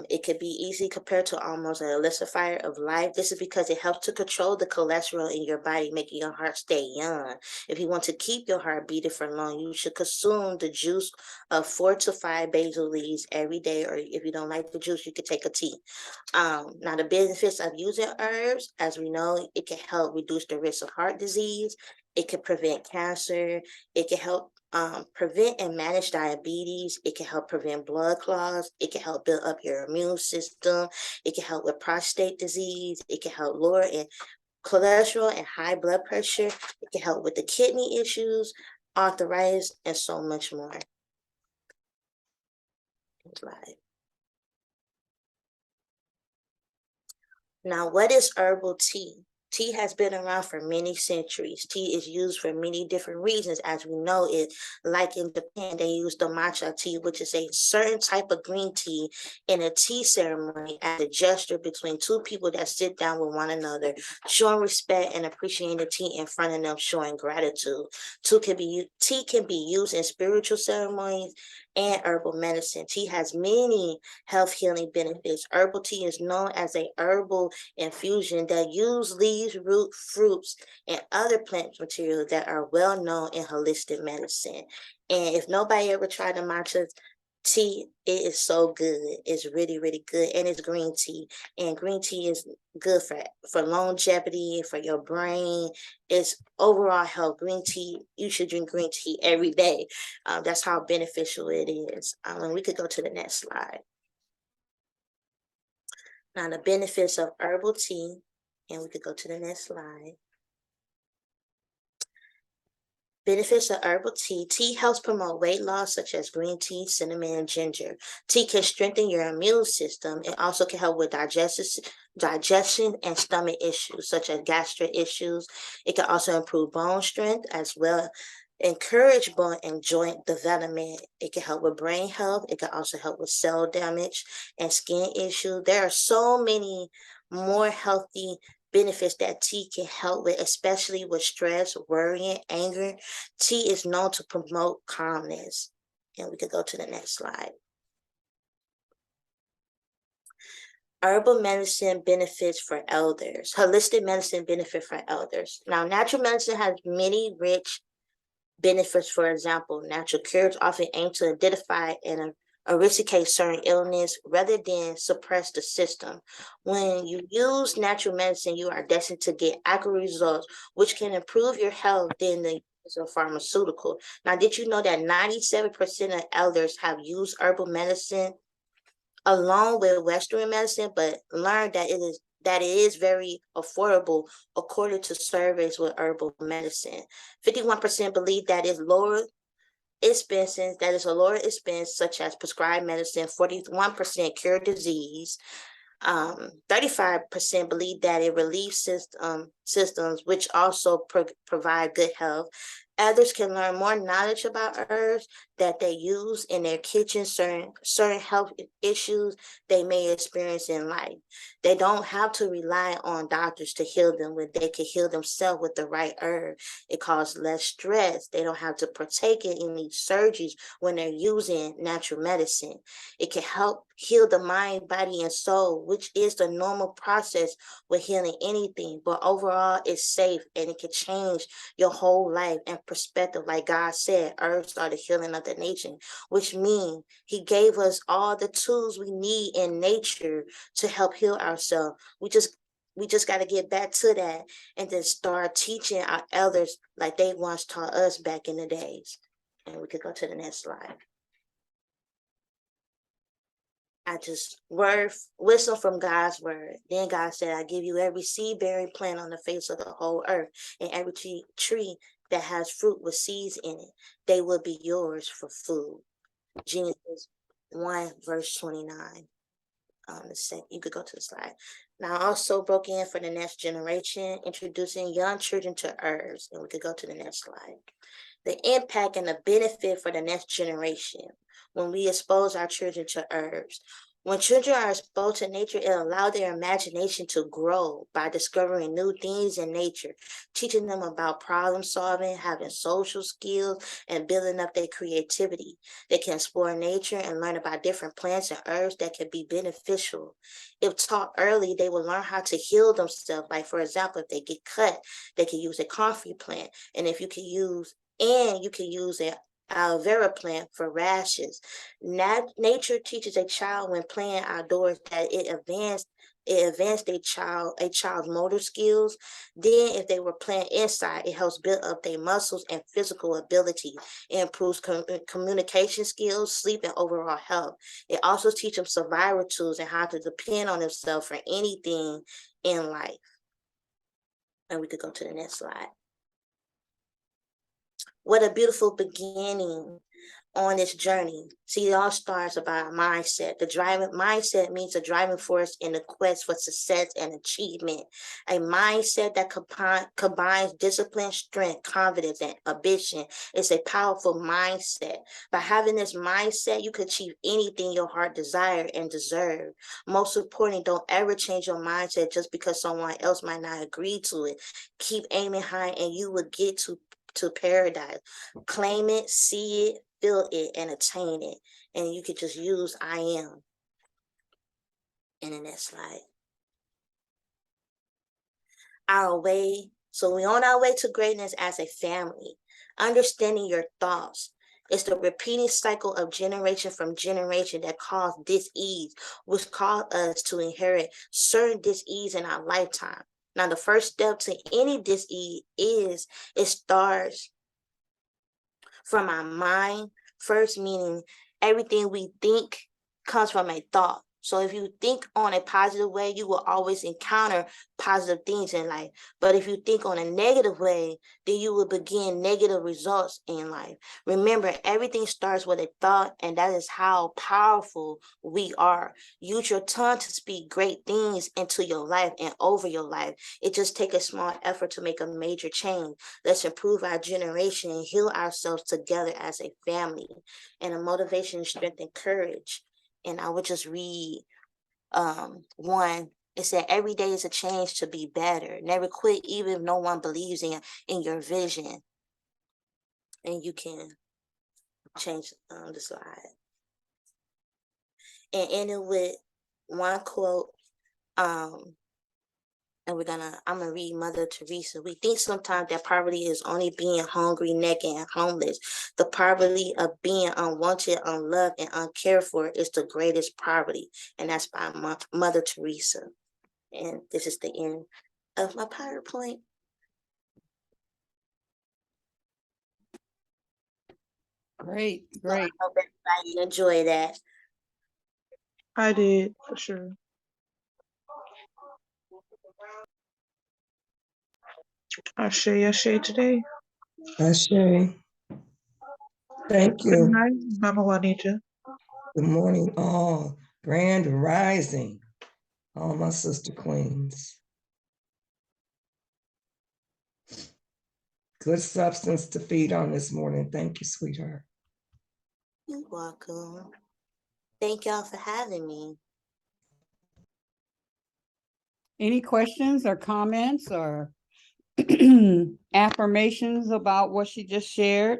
It could be easy compared to almost an elicifier of life. This is because it helps to control the cholesterol in your body, making your heart stay young. If you want to keep your heart beating for long, you should consume the juice of 4 to 5 basil leaves every day, or if you don't like the juice, you could take a tea. Now, the benefits of using herbs, as we know, it can help reduce the risk of heart disease. It can prevent cancer. It can help prevent and manage diabetes. It can help prevent blood clots. It can help build up your immune system. It can help with prostate disease. It can help lower in cholesterol and high blood pressure. It can help with the kidney issues, arthritis, and so much more. Slide. Now, what is herbal tea? Tea has been around for many centuries. Tea is used for many different reasons. As we know it, like in Japan, they use the matcha tea, which is a certain type of green tea in a tea ceremony as a gesture between two people that sit down with one another, showing respect and appreciating the tea in front of them, showing gratitude. Tea can be used in spiritual ceremonies and herbal medicine. Tea has many health healing benefits. Herbal tea is known as a herbal infusion that use leaves, root, fruits, and other plant materials that are well known in holistic medicine. And if nobody ever tried the matcha tea, it is so good. It's really, really good. And it's green tea. And green tea is good for longevity, for your brain. It's overall health. Green tea, you should drink green tea every day. That's how beneficial it is. And we could go to the next slide. Now, the benefits of herbal tea, and we could go to the next slide. Benefits of herbal tea. Tea helps promote weight loss, such as green tea, cinnamon, and ginger. Tea can strengthen your immune system. It also can help with digestion and stomach issues, such as gastric issues. It can also improve bone strength as well. Encourage bone and joint development. It can help with brain health. It can also help with cell damage and skin issues. There are so many more healthy benefits that tea can help with, especially with stress, worrying, anger. Tea is known to promote calmness. And we could go to the next slide. Herbal medicine benefits for elders. Holistic medicine benefit for elders. Now, natural medicine has many rich benefits. For example, natural cures often aim to identify and eradicate certain illness rather than suppress the system. When you use natural medicine, you are destined to get accurate results, which can improve your health than the use of pharmaceutical. Now, did you know that 97% of elders have used herbal medicine along with Western medicine, but learned that it is very affordable according to surveys with herbal medicine. 51% believe that it expenses, that is a lower expense, such as prescribed medicine, 41% cure disease, 35% believe that it relieves systems, which also provide good health. Others can learn more knowledge about herbs that they use in their kitchen, certain health issues they may experience in life. They don't have to rely on doctors to heal them when they can heal themselves with the right herb. It causes less stress. They don't have to partake in any surgeries when they're using natural medicine. It can help heal the mind, body, and soul, which is the normal process with healing anything. But overall, it's safe and it can change your whole life and perspective. Like God said, herbs are the healing of the nation, which means He gave us all the tools we need in nature to help heal ourselves. We just got to get back to that and then start teaching our elders like they once taught us back in the days. And we could go to the next slide. I just wisdom from God's word. Then God said, I give you every seed-bearing plant on the face of the whole earth, and every tree that has fruit with seeds in it. They will be yours for food. Genesis 1, verse 29. You could go to the slide. Now, also broke in for the next generation, introducing young children to herbs. And we could go to the next slide. The impact and the benefit for the next generation when we expose our children to herbs. When children are exposed to nature, it allows their imagination to grow by discovering new things in nature, teaching them about problem solving, having social skills, and building up their creativity. They can explore nature and learn about different plants and herbs that can be beneficial. If taught early, they will learn how to heal themselves. Like, for example, if they get cut, they can use a comfrey plant. And you can use an aloe vera plant for rashes. Nature teaches a child when playing outdoors that it advanced a child's motor skills. Then if they were playing inside, it helps build up their muscles and physical ability. It improves communication skills, sleep, and overall health. It also teaches them survival tools and how to depend on themselves for anything in life. And we could go to the next slide. What a beautiful beginning on this journey. See, it all starts about mindset. The driving mindset means a driving force in the quest for success and achievement. A mindset that combines discipline, strength, confidence, and ambition. It's a powerful mindset. By having this mindset, you can achieve anything your heart desires and deserve. Most importantly, don't ever change your mindset just because someone else might not agree to it. Keep aiming high and you will get to paradise. Claim it, see it, feel it, and attain it. And you could just use I am in the next slide. Our way. So we're on our way to greatness as a family. Understanding your thoughts. It's the repeating cycle of generation from generation that caused dis-ease, which caused us to inherit certain dis-ease in our lifetime. Now, the first step to any dis-ease is it starts from our mind first, meaning everything we think comes from a thought. So if you think on a positive way, you will always encounter positive things in life. But if you think on a negative way, then you will begin negative results in life. Remember, everything starts with a thought, and that is how powerful we are. Use your tongue to speak great things into your life and over your life. It just takes a small effort to make a major change. Let's improve our generation and heal ourselves together as a family. And a motivation, strength, and courage. And I would just read one. It said, every day is a change to be better. Never quit, even if no one believes in your vision. And you can change the slide. And end it with one quote. And I'm gonna read Mother Teresa. We think sometimes that poverty is only being hungry, naked, and homeless. The poverty of being unwanted, unloved, and uncared for is the greatest poverty. And that's by Mother Teresa. And this is the end of my PowerPoint. Great. So I hope everybody enjoy that. I did, for sure. Ashe today. Ashe. Thank Good you. night, Mama Juanita. Good morning, all. Grand rising, all my sister queens. Good substance to feed on this morning. Thank you, sweetheart. You're welcome. Thank y'all for having me. Any questions or comments or affirmations about what she just shared?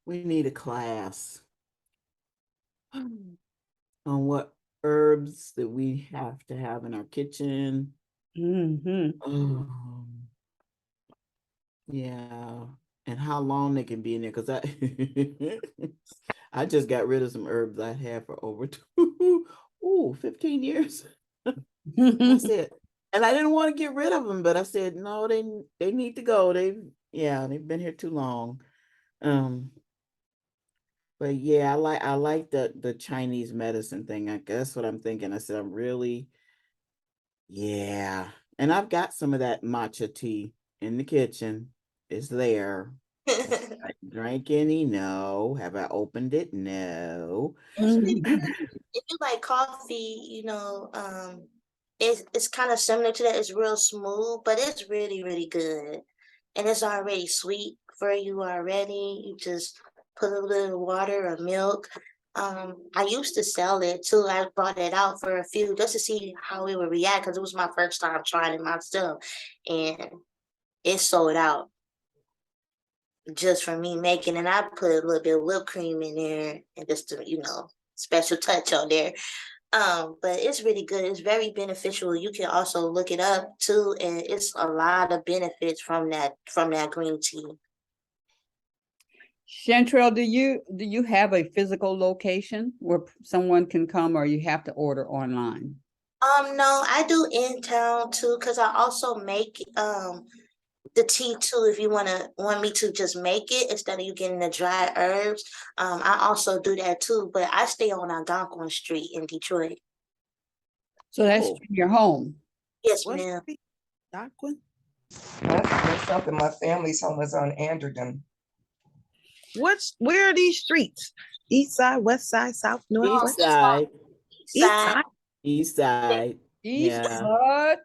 We need a class on what herbs that we have to have in our kitchen. Yeah, and how long they can be in there, because I just got rid of some herbs I had for over 15 years. I said, and I didn't want to get rid of them, but I said, no, they need to go. They've been here too long. But yeah, I like the Chinese medicine thing. I guess what I'm thinking. I said, I'm really, yeah. And I've got some of that matcha tea in the kitchen. It's there. Drink any? No. Have I opened it? No. If you like coffee, it's kind of similar to that. It's real smooth, but it's really, really good. And it's already sweet for you already. You just put a little water or milk. I used to sell it too. I brought it out for a few just to see how it would react, because it was my first time trying it myself. And it sold out just for me making, and I put a little bit of whipped cream in there and just to, special touch on there. But it's really good. It's very beneficial. You can also look it up too, and it's a lot of benefits from that green tea. Shantrell, do you have a physical location where someone can come, or you have to order online? No, I do in town too, because I also make the tea too. If you want me to just make it instead of you getting the dry herbs, I also do that too. But I stay on Algonquin Street in Detroit. So that's your home. Yes, What ma'am. street? Algonquin? That's something. My family's home is on Anderton. Where are these streets? East side, west side, south, north, East west? side. East side. East side. East Yeah. side.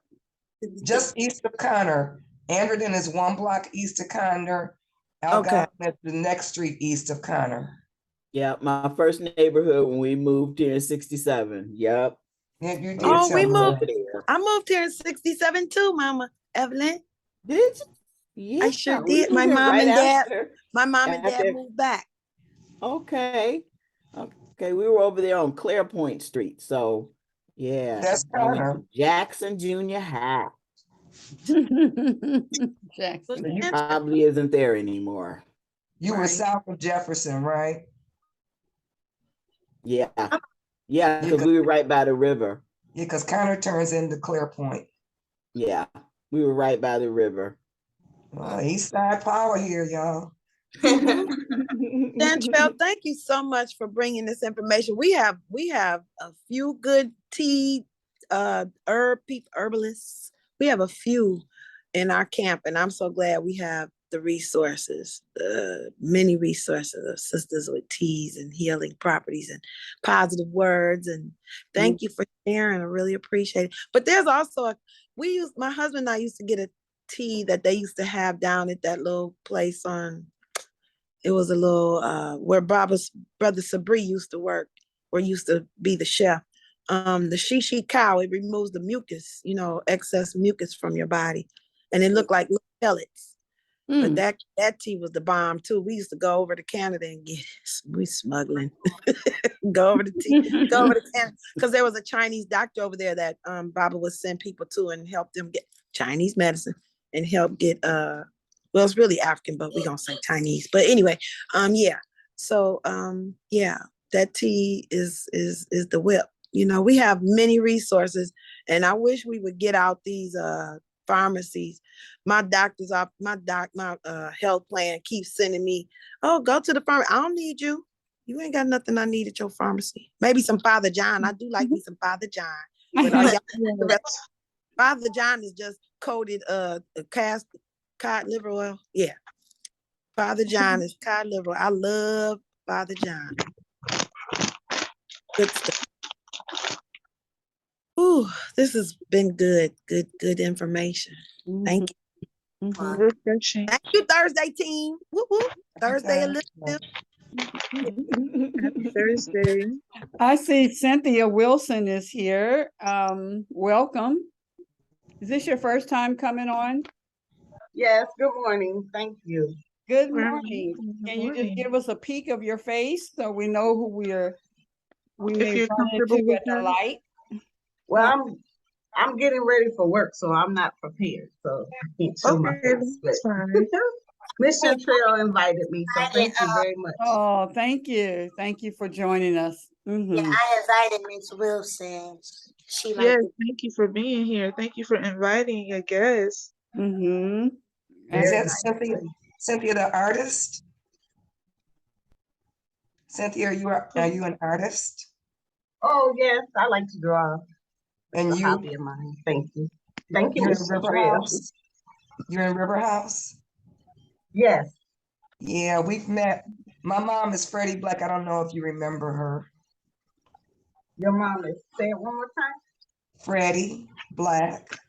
Just east of Connor. Anderton is 1 block east of Connor. Algonquin is the next street east of Connor. Yeah, my first neighborhood when we moved here in 67. Yep. Yeah, you did. Oh, we moved. There. I moved here in 67 too, Mama Evelyn. Did you? Yeah, I sure we did. moved here right after. My mom and dad moved back. Okay. Okay, we were over there on Clarepoint Street. So yeah, That's I went Connor. to Jackson Junior High. Jackson. So you probably isn't there anymore. You were south of Jefferson, right? Yeah. Yeah, because we were right by the river. Yeah, because Connor turns into Clarepoint. Yeah, we were right by the river. East side power here, y'all. Shantrell, thank you so much for bringing this information. We have a few good tea herbalists. We have a few in our camp, and I'm so glad we have the resources, many resources of sisters with teas and healing properties and positive words. And thank you for sharing. I really appreciate it. But there's also my husband and I used to get a tea that they used to have down at that little place it was a little where Baba's brother Sabri used to work, or used to be the chef. The shishi cow, it removes the mucus, excess mucus from your body. And it looked like little pellets. But that tea was the bomb too. We used to go over to Canada and get it. We smuggling. go over to Canada. Because there was a Chinese doctor over there that Baba would send people to and help them get Chinese medicine and help get well, it's really African, but we're gonna say Chinese. But anyway, yeah. So yeah, that tea is the whip. We have many resources, and I wish we would get out these pharmacies. My health plan keeps sending me, oh, go to the pharmacy. I don't need you. You ain't got nothing I need at your pharmacy. Maybe some Father John. I do like me some Father John. But Father John is just coated cast cod liver oil. Yeah. Father John is cod liver oil. I love Father John. Good stuff. Ooh, this has been good information. Thank you. Refreshing. Thank you, Thursday team. Whoop, whoop. Thursday Elizabeth. Happy Thursday. I see Cynthia Wilson is here. Welcome. Is this your first time coming on? Yes, good morning. Thank you. Good morning. Can you just give us a peek of your face so we know who we may you're run comfortable into with at the that. light? Well, I'm getting ready for work, so I'm not prepared, so I can't show my face. That's fine. Miss Shantrell invited me, so thank you very much. Oh, thank you. Thank you for joining us. Yeah, I invited Miss Wilson. She Yes, liked thank you for being here. Thank you for inviting a guest. Mm-hmm. Is Very that nice. Cynthia the artist? Cynthia, are you an artist? Oh yes, I like to draw. And It's a you? hobby of mine. Thank you. Thank you, You're Miss in River Shantrell. House? You're in River House? Yes. Yeah, we've met. My mom is Freddie Black. I don't know if you remember her. Your mom is, say it one more time. Freddie Black.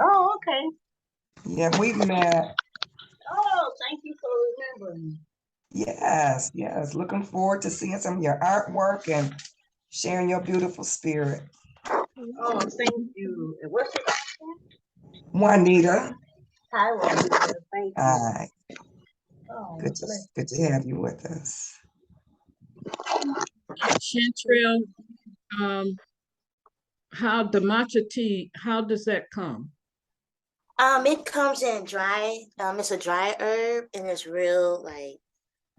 Oh, okay. Yeah, we've met. Oh, thank you for remembering. Yes, yes. Looking forward to seeing some of your artwork and sharing your beautiful spirit. Oh, thank you. And what's your name? Juanita. Hi, Juanita. Thank you. Hi. Oh, Good to have you with us. Shantrell, how the matcha tea, how does that come? it comes in dry. It's a dry herb and it's real like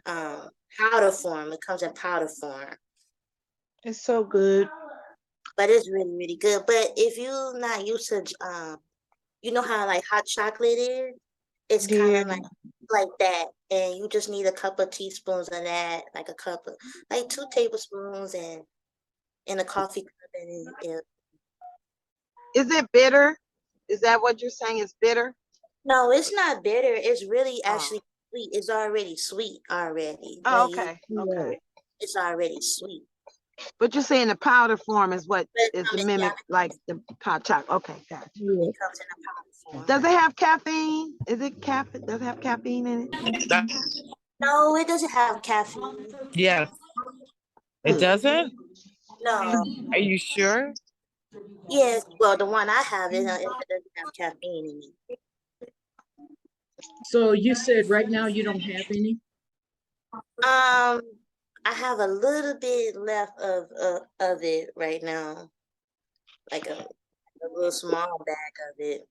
powder form. It comes in powder form. It's so good. But it's really, really good. But if you're not used to you know how like hot chocolate is? It's kind of like that. And you just need a couple of teaspoons of that, like a cup of like 2 tablespoons and in a coffee cup and Is it bitter? Is that what you're saying? Is bitter? no, it's not bitter. It's really actually sweet. It's already sweet already. Oh, okay. Okay. It's already sweet. But you're saying the powder form is what But is the mimic, like the hot chocolate. Okay, gotcha. It comes in a powder form. Does it have caffeine? Is it caffeine? Does it have caffeine in it? No, it doesn't have caffeine. Yes. It doesn't? No. Are you sure? Yes. Well, the one I have it doesn't have caffeine in it. So you said right now you don't have any? I have a little bit left of it right now, like a little small bag of it.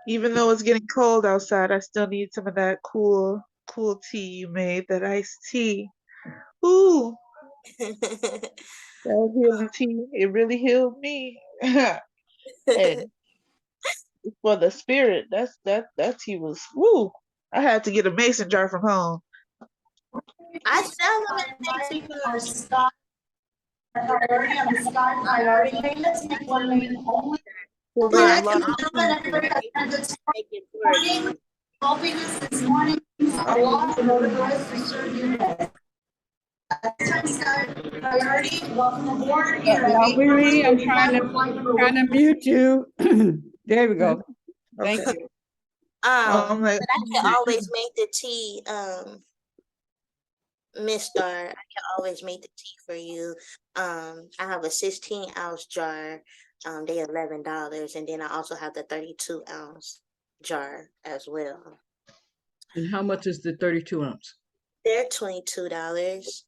Even though it's getting cold outside, I still need some of that cool tea you made, that iced tea. Ooh, that healing tea. It really healed me. And for the spirit, that tea was woo. I had to get a mason jar from home. I sell them at Mexico. But I can make it work. Helping us this morning, along with the rest to serve you best. Priority, welcome aboard. Nawili, I'm trying to mute you. There we go. Thank you. But I can always make the tea, Miss Star. I can always make the tea for you. I have a 16-ounce jar. They $11, and then I also have the 32-ounce jar as well. And how much is the 32 ounce? They're $22.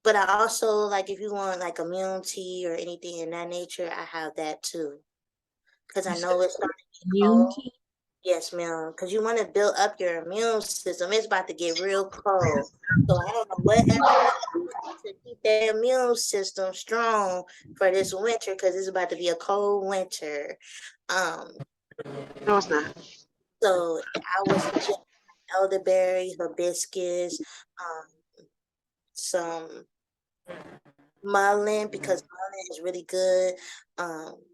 But I also like if you want like immune tea or anything in that nature, I have that too. Because I know it's starting to get cold. Yes, ma'am. Because you want to build up your immune system. It's about to get real cold. So I don't know whatever to keep that immune system strong for this winter because it's about to be a cold winter. No, it's not. So I would suggest elderberry, hibiscus, some mullein, because mullein is really good,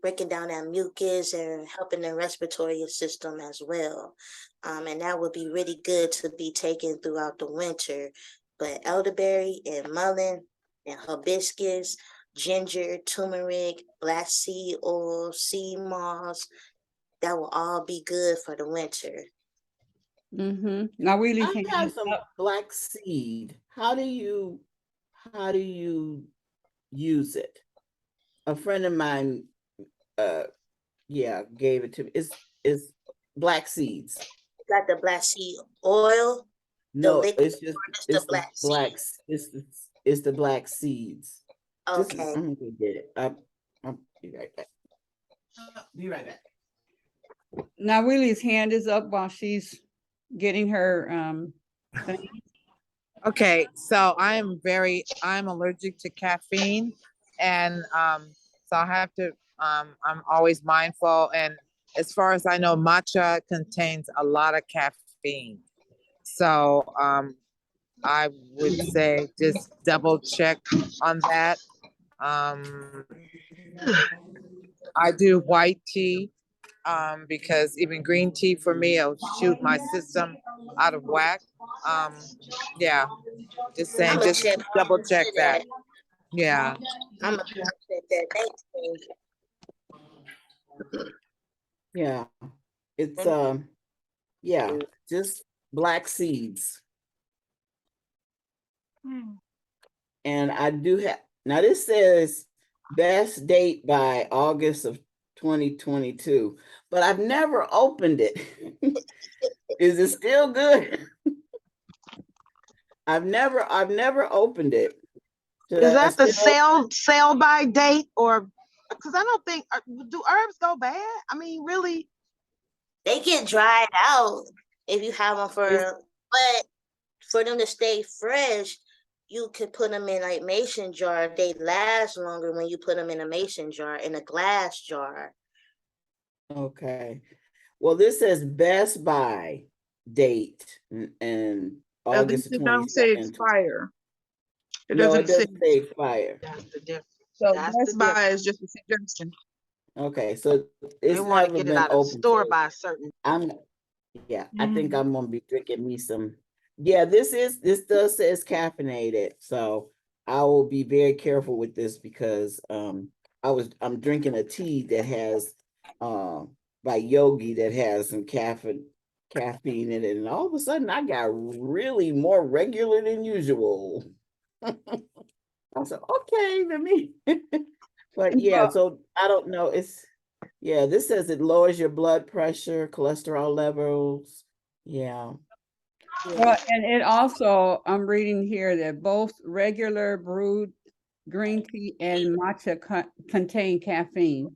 breaking down that mucus and helping the respiratory system as well. And that would be really good to be taken throughout the winter. But elderberry and mullein and hibiscus, ginger, turmeric, black seed oil, sea moss, that will all be good for the winter. Now we I have some black seed. How do you use it? A friend of mine gave it to me. It's black seeds. Got the black seed oil. No, liquid, it's just the it's the black it's the black seeds. Okay. I'm gonna go get it. I'll be right back. Be right back. Now Willie's hand is up while she's getting her thing. Okay, so I'm allergic to caffeine, and so I have to I'm always mindful. And as far as I know, matcha contains a lot of caffeine, so I would say just double check on that. I do white tea because even green tea for me will shoot my system out of whack. Yeah, just saying, just double check that. Yeah. I'm gonna check that. Thanks. Yeah, it's just black seeds. And I do have, now this says best date by August of 2022, but I've never opened it. Is it still good? I've never opened it. Is that the sell by date, or because I don't think do herbs go bad? I mean, really? They get dried out if you have them but for them to stay fresh, you could put them in like mason jar. They last longer when you put them in a mason jar, in a glass jar. Okay. Well, this says best by date and August It don't say 22nd. expire. It No, doesn't it doesn't say expire. That's the difference. So Best Buy is just a suggestion. Okay, so They it's want to never get it been out of the open. store by a certain. I think I'm gonna be drinking me some. Yeah, this does says caffeinated, so I will be very careful with this because I'm drinking a tea that has by Yogi that has some caffeine in it, and all of a sudden I got really more regular than usual. I said, okay, let me. But yeah, so I don't know. This says it lowers your blood pressure, cholesterol levels. Yeah. Well, and it also, I'm reading here that both regular brewed green tea and matcha contain caffeine,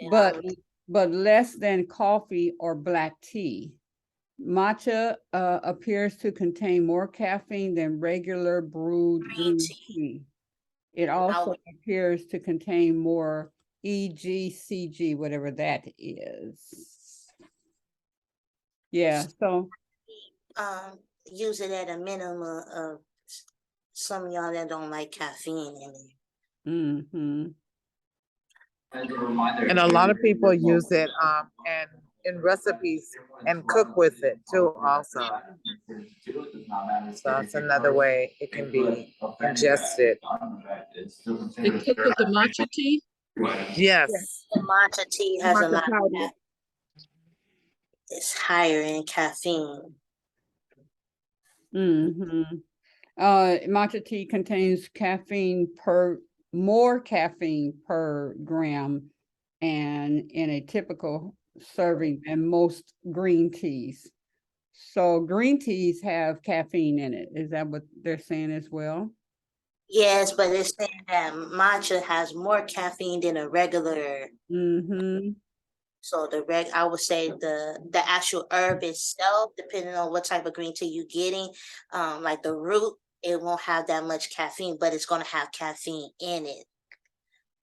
but less than coffee or black tea. Matcha appears to contain more caffeine than regular brewed green tea. It also appears to contain more EGCG, whatever that is. Yeah, so use it at a minimum of some of y'all that don't like caffeine in it. And a lot of people use it and in recipes and cook with it too also. So it's another way it can be ingested. They cook with the matcha tea? Yes. The matcha tea has a lot of that. It's higher in caffeine. Matcha tea contains more caffeine per gram and in a typical serving than most green teas. So green teas have caffeine in it. Is that what they're saying as well? Yes, but it's saying that matcha has more caffeine than a regular. So I would say the actual herb itself, depending on what type of green tea you're getting, like the root, it won't have that much caffeine, but it's going to have caffeine in it.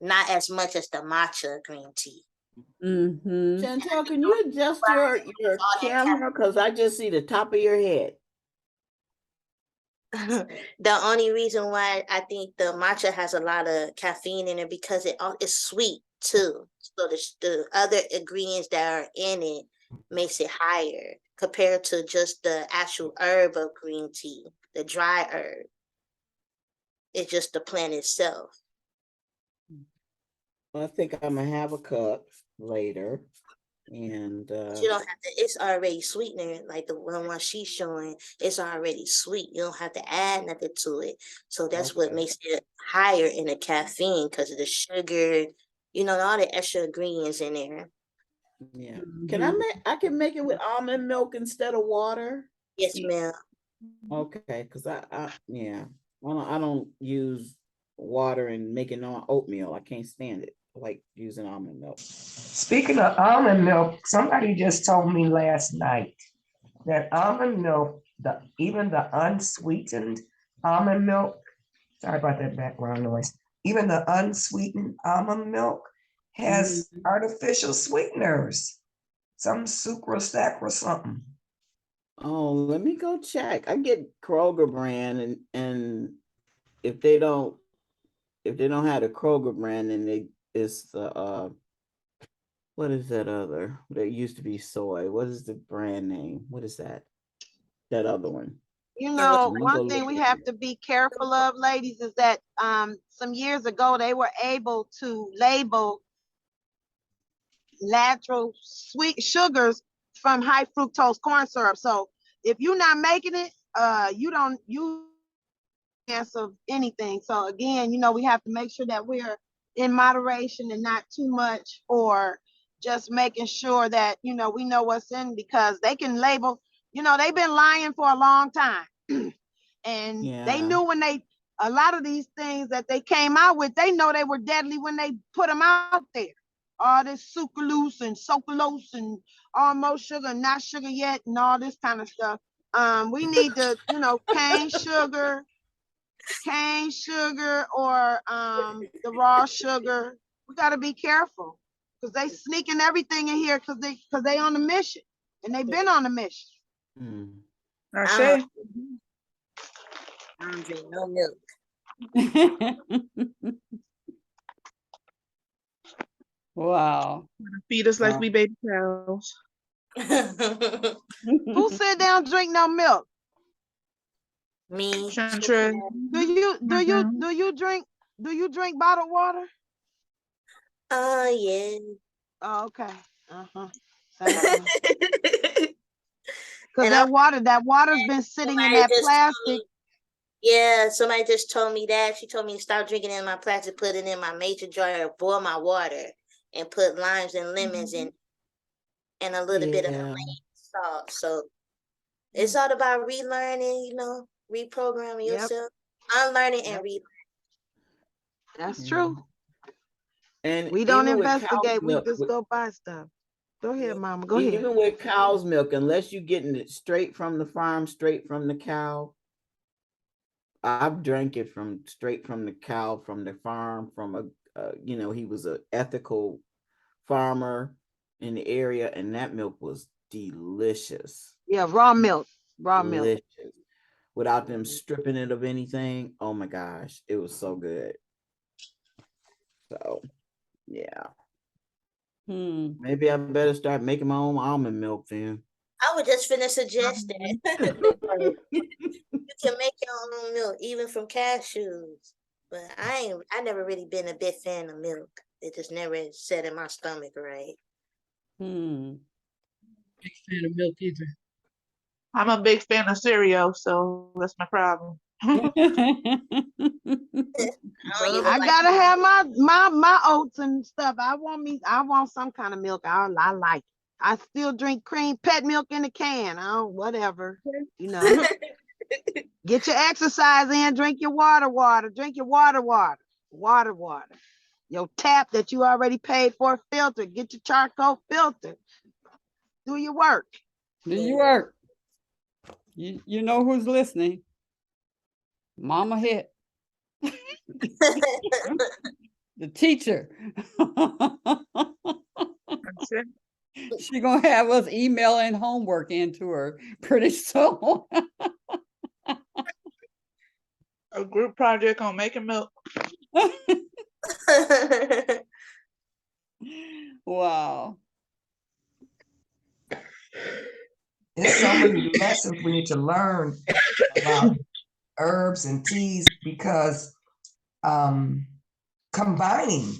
Not as much as the matcha green tea. Shantrell, can you adjust your camera? Because I just see the top of your head. The only reason why I think the matcha has a lot of caffeine in it because it's sweet too. So the other ingredients that are in it makes it higher compared to just the actual herb of green tea, the dry herb. It's just the plant itself. I think I'm gonna have a cup later, and You don't have to. It's already sweetener, like the one she's showing. It's already sweet. You don't have to add nothing to it. So that's what makes it higher in the caffeine because of the sugar. All the extra ingredients in there. yeah. Can I make? I can make it with almond milk instead of water. Yes, ma'am. Okay, because yeah, I don't use water and making on oatmeal. I can't stand it. I like using almond milk. Speaking of almond milk, somebody just told me last night that almond milk, even the unsweetened almond milk, sorry about that background noise, even the unsweetened almond milk has artificial sweeteners, some sucrose or something. Oh, let me go check. I get Kroger brand, and if they don't have the Kroger brand, then it's the what is that other? That used to be soy. What is the brand name? What is that? That other one. One thing we have to be careful of, ladies, is that some years ago they were able to label natural sweet sugars from high fructose corn syrup. So if you're not making it, you don't use of anything. So again, we have to make sure that we're in moderation and not too much, or just making sure that we know what's in, because they can label, they've been lying for a long time. And they knew when a lot of these things that they came out with, they know they were deadly when they put them out there. All this sucralose and sucralose and almost sugar, not sugar yet, and all this kind of stuff. We need to, cane sugar, or the raw sugar. We got to be careful because they sneaking everything in here because they on a mission, and they've been on a mission. I don't drink no milk. Wow. Feed us like we baby cows. Who said they don't drink no milk? Me. Shantrell. Do you drink bottled water? Yeah. Oh, okay. Because that water's been sitting in that plastic. Yeah, somebody just told me that. She told me to stop drinking in my plastic, put it in my mason jar, boil my water, and put limes and lemons in, and a little bit of salt. So it's all about relearning, reprogramming yourself, unlearning and relearning. That's true. And we don't investigate, we just go buy stuff. Go ahead, Mama. Go ahead. Even with cow's milk, unless you're getting it straight from the farm, straight from the cow. I've drank it straight from the cow, from the farm, from he was an ethical farmer in the area, and that milk was delicious. Yeah, raw milk. Delicious. Without them stripping it of anything. Oh my gosh, it was so good. So, yeah. Maybe I better start making my own almond milk then. I would just finish suggest that. You can make your own milk, even from cashews. But I never really been a big fan of milk. It just never sat in my stomach right. Big fan of milk either. I'm a big fan of cereal, so that's my problem. I gotta have my oats and stuff. I want some kind of milk. I like it. I still drink pet milk in the can. Whatever. Get your exercise in, drink your water, drink your water. Your tap that you already paid for, filter. Get your charcoal filter. Do your work. Do your work. You know who's listening. Mama Hit. The teacher. She gonna have us emailing homework into her pretty soon. group project on making milk. Wow. There's so many lessons we need to learn about herbs and teas because combining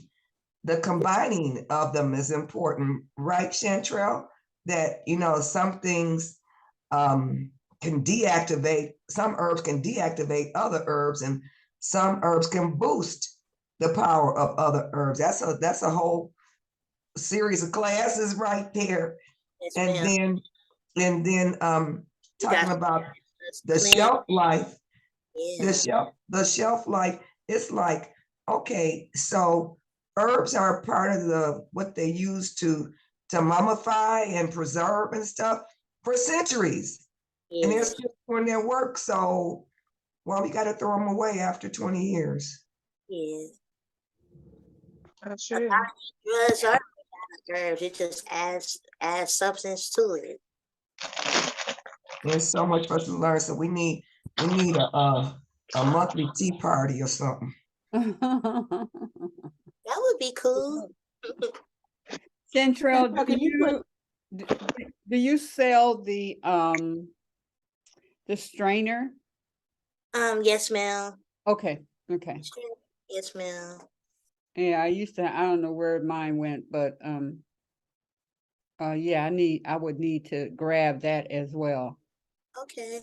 of them is important, right, Shantrell? That, you know, some things can deactivate, some herbs can deactivate other herbs, and some herbs can boost the power of other herbs. That's a whole series of classes right there. Yes, And ma'am. then You talking got about the cleanse. shelf life, Yeah. the shelf life, it's like, okay, so herbs are part of what they use to mummify and preserve and stuff for centuries. And they're Yes. still doing their work. So, well, we got to throw them away after 20 years. Yes. That's A lot true. of drugs are herbs. It just adds substance to it. There's so much for us to learn. So we need a monthly tea party or something. That would be cool. Shantrell, do you sell the strainer? Yes, ma'am. Okay. Yes, ma'am. Yeah, I don't know where mine went, but yeah, I would need to grab that as well. Okay.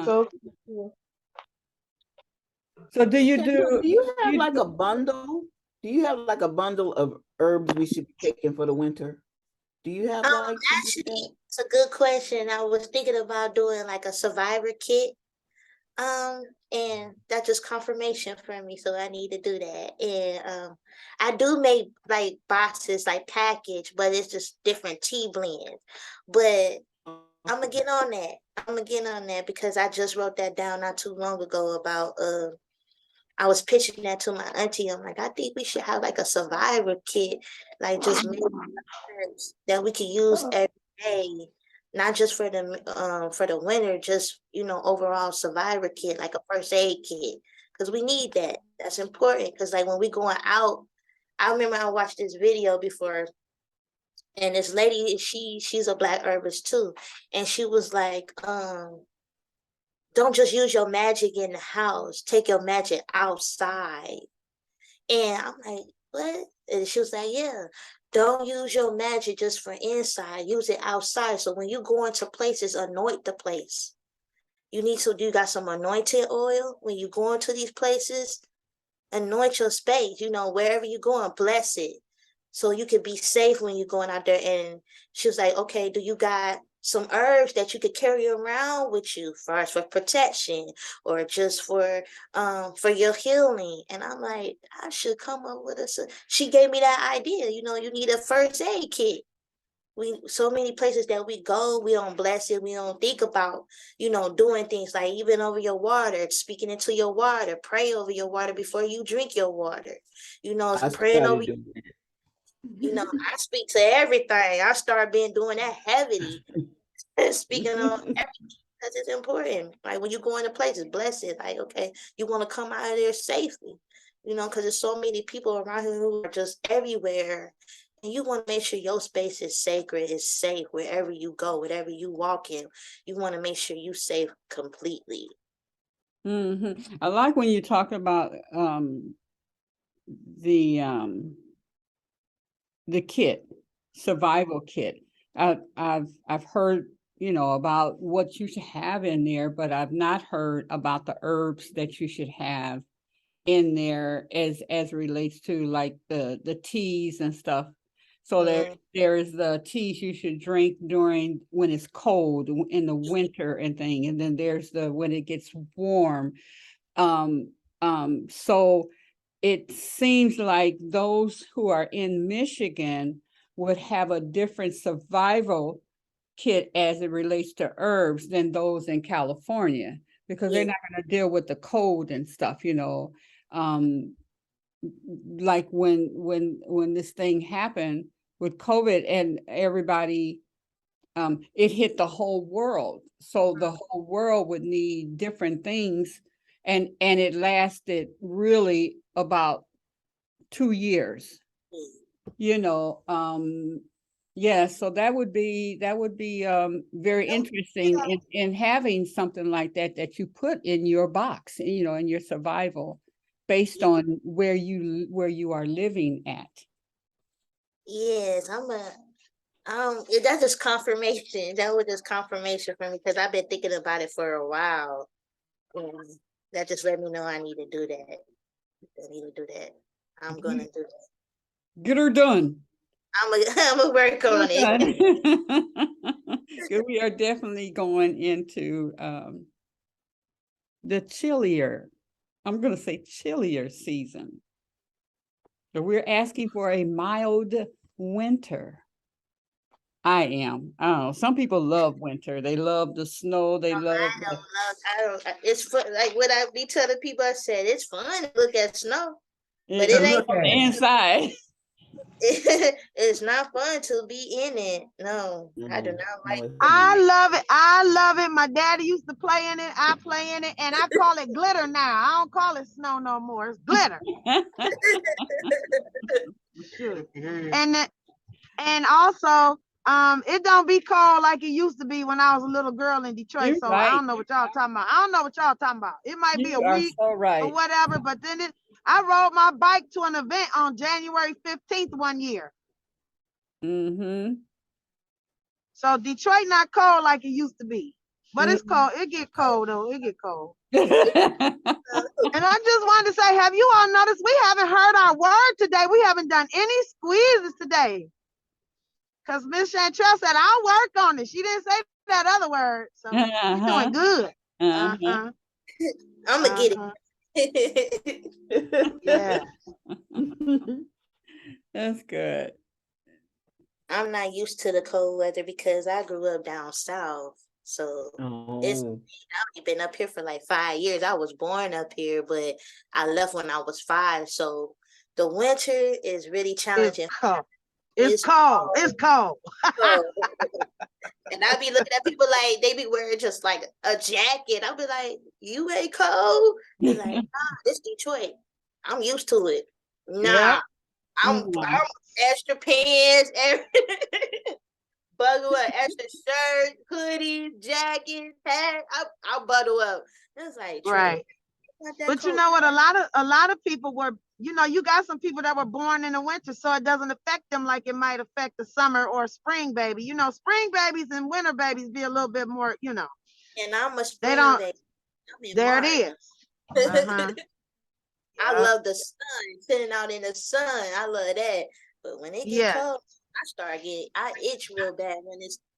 So So do you Do you have like do- a bundle? Do you have like a bundle of herbs we should be taking for the winter? Do you have like Actually, it's a good question. I was thinking about doing like a survivor kit. And that's just confirmation for me. So I need to do that. And I do make like boxes, like package, but it's just different tea blends. But I'm gonna get on that. Because I just wrote that down not too long ago about I was pitching that to my auntie. I'm like, I think we should have like a survivor kit, like just made herbs that we can use every day, not just for the winter, just overall survivor kit, like a first aid kit, because we need that. That's important because like when we going out, I remember I watched this video before, and this lady, she's a Black herbalist too, and she was like, don't just use your magic in the house, take your magic outside. And I'm like, what? And she was like, yeah, don't use your magic just for inside, use it outside. So when you go into places, anoint the place. You got some anointed oil when you go into these places, anoint your space, wherever you're going, bless it. So you could be safe when you're going out there. And she was like, okay, do you got some herbs that you could carry around with you first for protection or just for your healing? And I'm like, I should come up with she gave me that idea. You need a first aid kit. So many places that we go, we don't bless it. We don't think about, doing things like even over your water, speaking into your water, pray over your water before you drink your water. I Praying over. started doing that. I speak to everything. I start doing that heavily, speaking on everything because it's important. Like when you go into places, bless it. Like, okay, you want to come out of there safely, because there's so many people around here who are just everywhere. And you want to make sure your space is sacred, is safe wherever you go, whatever you walk in. You want to make sure you safe completely. I like when you talk about the kit, survival kit. I've heard about what you should have in there, but I've not heard about the herbs that you should have in there as relates to like the teas and stuff. So there is the teas you should drink when it's cold in the winter and thing, and then there's the when it gets warm. So it seems like those who are in Michigan would have a different survival kit as it relates to herbs than those in California, because they're not going to deal with the cold and stuff, like when this thing happened with COVID and everybody it hit the whole world. So the whole world would need different things. And it lasted really about 2 years, you know. Yeah, so that would be very interesting in having something like that you put in your box, you know, in your survival based on where you are living at. Yes, that's just confirmation. That was just confirmation for me because I've been thinking about it for a while. That just let me know I need to do that. I need to do that. I'm gonna do that. Get her done. I'm gonna work on it. Because we are definitely going into the chillier, I'm gonna say chillier season. So we're asking for a mild winter. I don't know. Some people love winter. They love the snow. They love I don't. It's fun. Like what I be telling people, I said it's fun to look at snow, but it it ain't look on the inside. It's not fun to be in it. No, I do not like it. I love it. I love it. My daddy used to play in it. I play in it, and I call it glitter now. I don't call it snow no more. It's glitter. And also, it don't be cold like it used to be when I was a little girl in Detroit. You're so right. I don't know what y'all talking about. I don't know what y'all talking about. It might be a week or whatever, but then I rode my bike to an event on January 15th one year. Mm-hmm. So Detroit not cold like it used to be, but it's cold. It get cold though. It get cold. And I just wanted to say, have you all noticed we haven't heard our word today? We haven't done any squeezes today. Because Miss Shantrell said, I'll work on it. She didn't say that other word. So we're doing good. I'm gonna get it. Yeah. That's good. I'm not used to the cold weather because I grew up down south. So I've only been up here for like 5 years. I was born up here, but I left when I was 5. So the winter is really challenging. It's cold. It's cold. And I be looking at people like they be wearing just like a jacket. I'll be like, you ain't cold? Be like, nah, this Detroit. I'm used to it. Nah, I'm extra pants, bundle up, extra shirt, hoodies, jackets, hat. I'll bundle up. It's like right. But cold. You know what? A lot of people were, you know, you got some people that were born in the winter, so it doesn't affect them like it might affect the summer or spring baby. You know, spring babies and winter babies be a little bit more, you know. And I'm a spring baby. There it is. I love the sun, sitting out in the sun. I love that. But when it gets cold, I itch real bad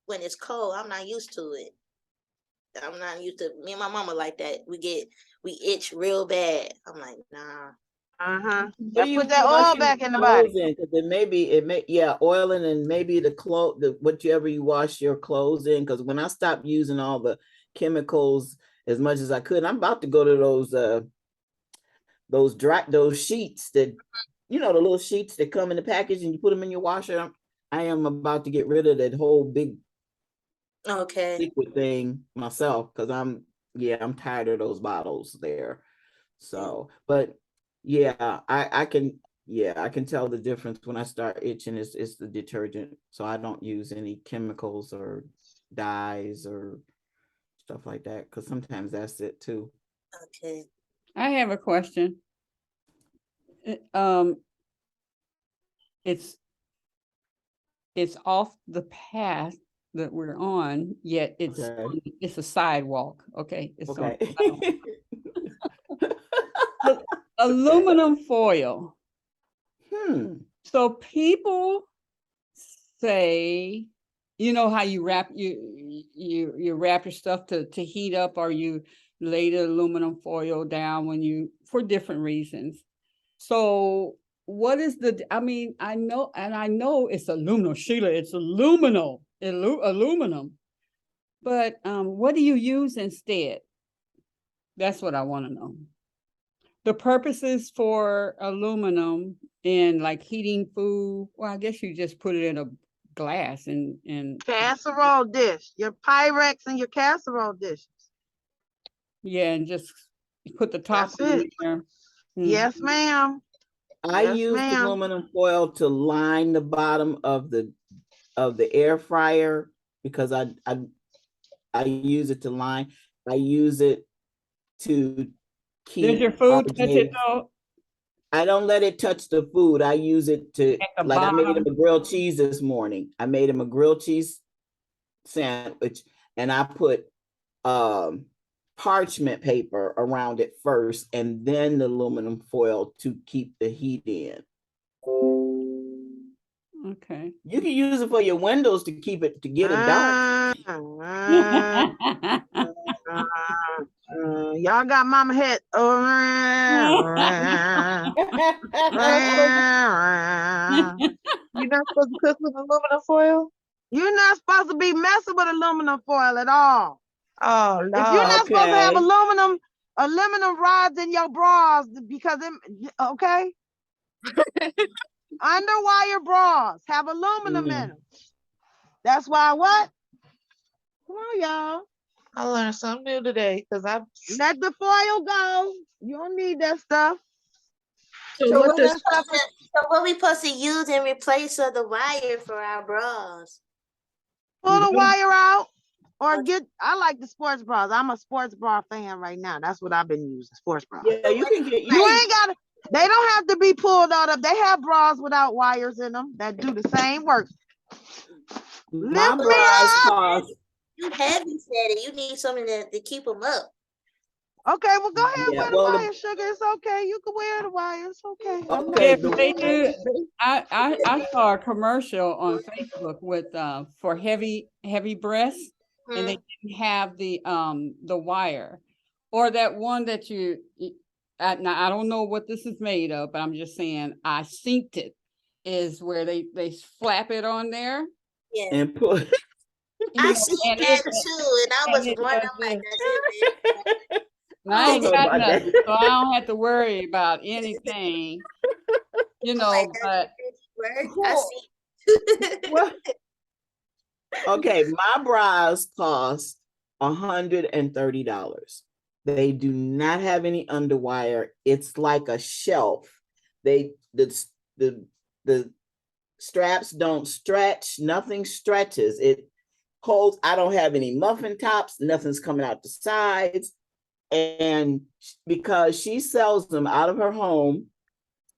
when it's cold. I'm not used to it. I'm not used to me and my mama like that. We itch real bad. I'm like, nah. Put that oil back in the body. Because it may oiling and maybe whatever you wash your clothes in. Because when I stopped using all the chemicals as much as I could, I'm about to go to those sheets that, you know, the little sheets that come in the package and you put them in your washer. I am about to get rid of that whole big liquid thing myself because I'm tired of those bottles there. So, but I can tell the difference when I start itching. It's the detergent. So I don't use any chemicals or dyes or stuff like that because sometimes that's it too. Okay. I have a question. It's off the path that we're on, yet it's a sidewalk. Okay. It's okay. Aluminum foil. So people say, you know how you wrap you wrap your stuff to heat up, or you lay the aluminum foil down for different reasons. So what is I know it's aluminum, Sheila, it's aluminum, but what do you use instead? That's what I want to know. The purposes for aluminum in like heating food, well, I guess you just put it in a glass and casserole dish, your Pyrex and your casserole dishes. yeah, and just put the top That's in it. there. Yes, ma'am. I Yes, used ma'am. aluminum foil to line the bottom of the air fryer because I use it to line. I use it to keep. Does your food touch it RJ's. though? I don't let it touch the food. I use it to, At the like I made him bottom? a grilled cheese this morning. I made him a grilled cheese sandwich and I put parchment paper around it first and then the aluminum foil to keep the heat in. Okay. You can use it for your windows to keep it, to get it dark. Y'all got mama head. You're not supposed to cook with aluminum foil? You're not supposed to be messing with aluminum foil at all. Oh, no. If you're not supposed to have Okay. aluminum rods in your bras because okay? Underwire bras have aluminum in them. That's why what? Come on, y'all. I learned something new today because I'm. Let the foil go. You don't need that stuff. So what does what we supposed to use in replace of the wire for our bras? Pull the wire out or I like the sports bras. I'm a sports bra fan right now. That's what I've been using, sports bras. Yeah, you can get. You ain't got to, they don't have to be pulled out of. They have bras without wires in them that do the same work. My bras cost. You heavy set it. You need something to keep them up. Okay, well go ahead, wear the well, wire, sugar. It's okay. You can wear the wire. It's okay. Okay. Yeah, but they do. I saw a commercial on Facebook with for heavy breasts, and they didn't have the wire, or that one that now I don't know what this is made of, but I'm just saying I synced it is where they flap it on there. Yeah. And put. I see that too, and I was wondering like that. I ain't got nothing, so I don't have to worry about anything. You know, but I see. Well, okay, my bras cost $130. They do not have any underwire. It's like a shelf. The straps don't stretch. Nothing stretches. It holds. I don't have any muffin tops. Nothing's coming out the sides. And because she sells them out of her home,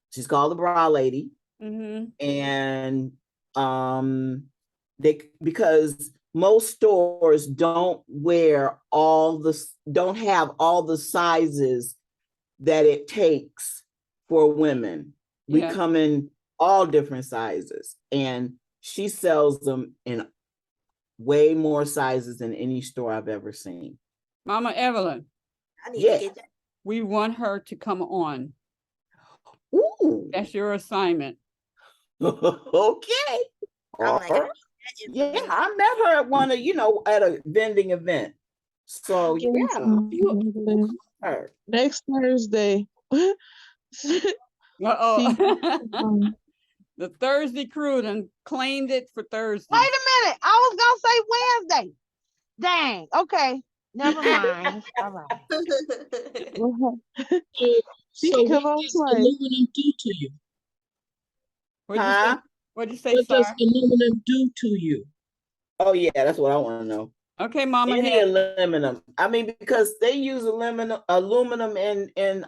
she's called the Bra Lady. And because most stores don't have all the sizes that it takes for women. We come in all different sizes, and she sells them in way more sizes than any store I've ever seen. Mama Evelyn, we want her to come on. Ooh. That's your assignment. Okay. Yeah, I met her at at a vending event. So her. Next Thursday. The Thursday crew done claimed it for Thursday. Wait a minute. I was gonna say Wednesday. Dang. Okay. Never mind. All right. So what does aluminum do to you? What'd you say, What sir? does aluminum do to you? Oh yeah, that's what I want to know. Okay, Mama. Any aluminum. I mean, because they use aluminum in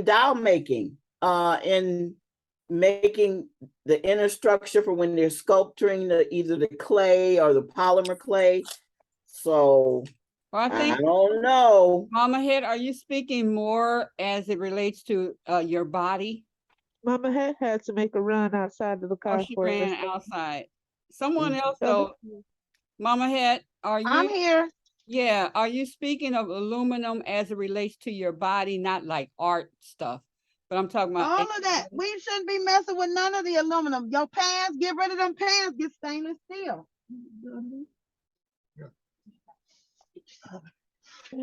doll making, in making the inner structure for when they're sculpturing either the clay or the polymer clay. So well, I don't know. Mama Head, are you speaking more as it relates to your body? Mama had to make a run outside of the car. She ran outside. Someone else though. Mama Head, are you? I'm here. Yeah, are you speaking of aluminum as it relates to your body, not like art stuff? But I'm talking about all of that. We shouldn't be messing with none of the aluminum. Your pants, get rid of them pants, get stainless steel.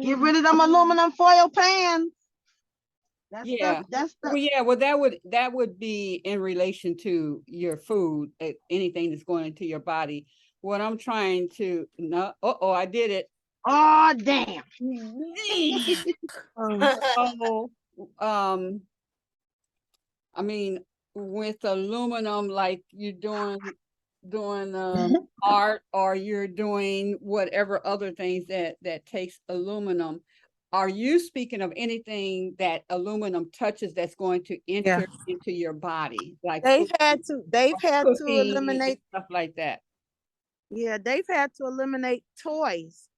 Get rid of them aluminum foil pans. That's Yeah. stuff. Well, yeah, well, that would be in relation to your food, anything that's going into your body. What I'm trying to no, I did it. Oh damn. So, I mean, with aluminum, like you're doing art, or you're doing whatever other things that takes aluminum. Are you speaking of anything that aluminum touches that's going to Yeah. enter into your body, like They've had to cooking and eliminate, stuff like that? yeah, they've had to eliminate toys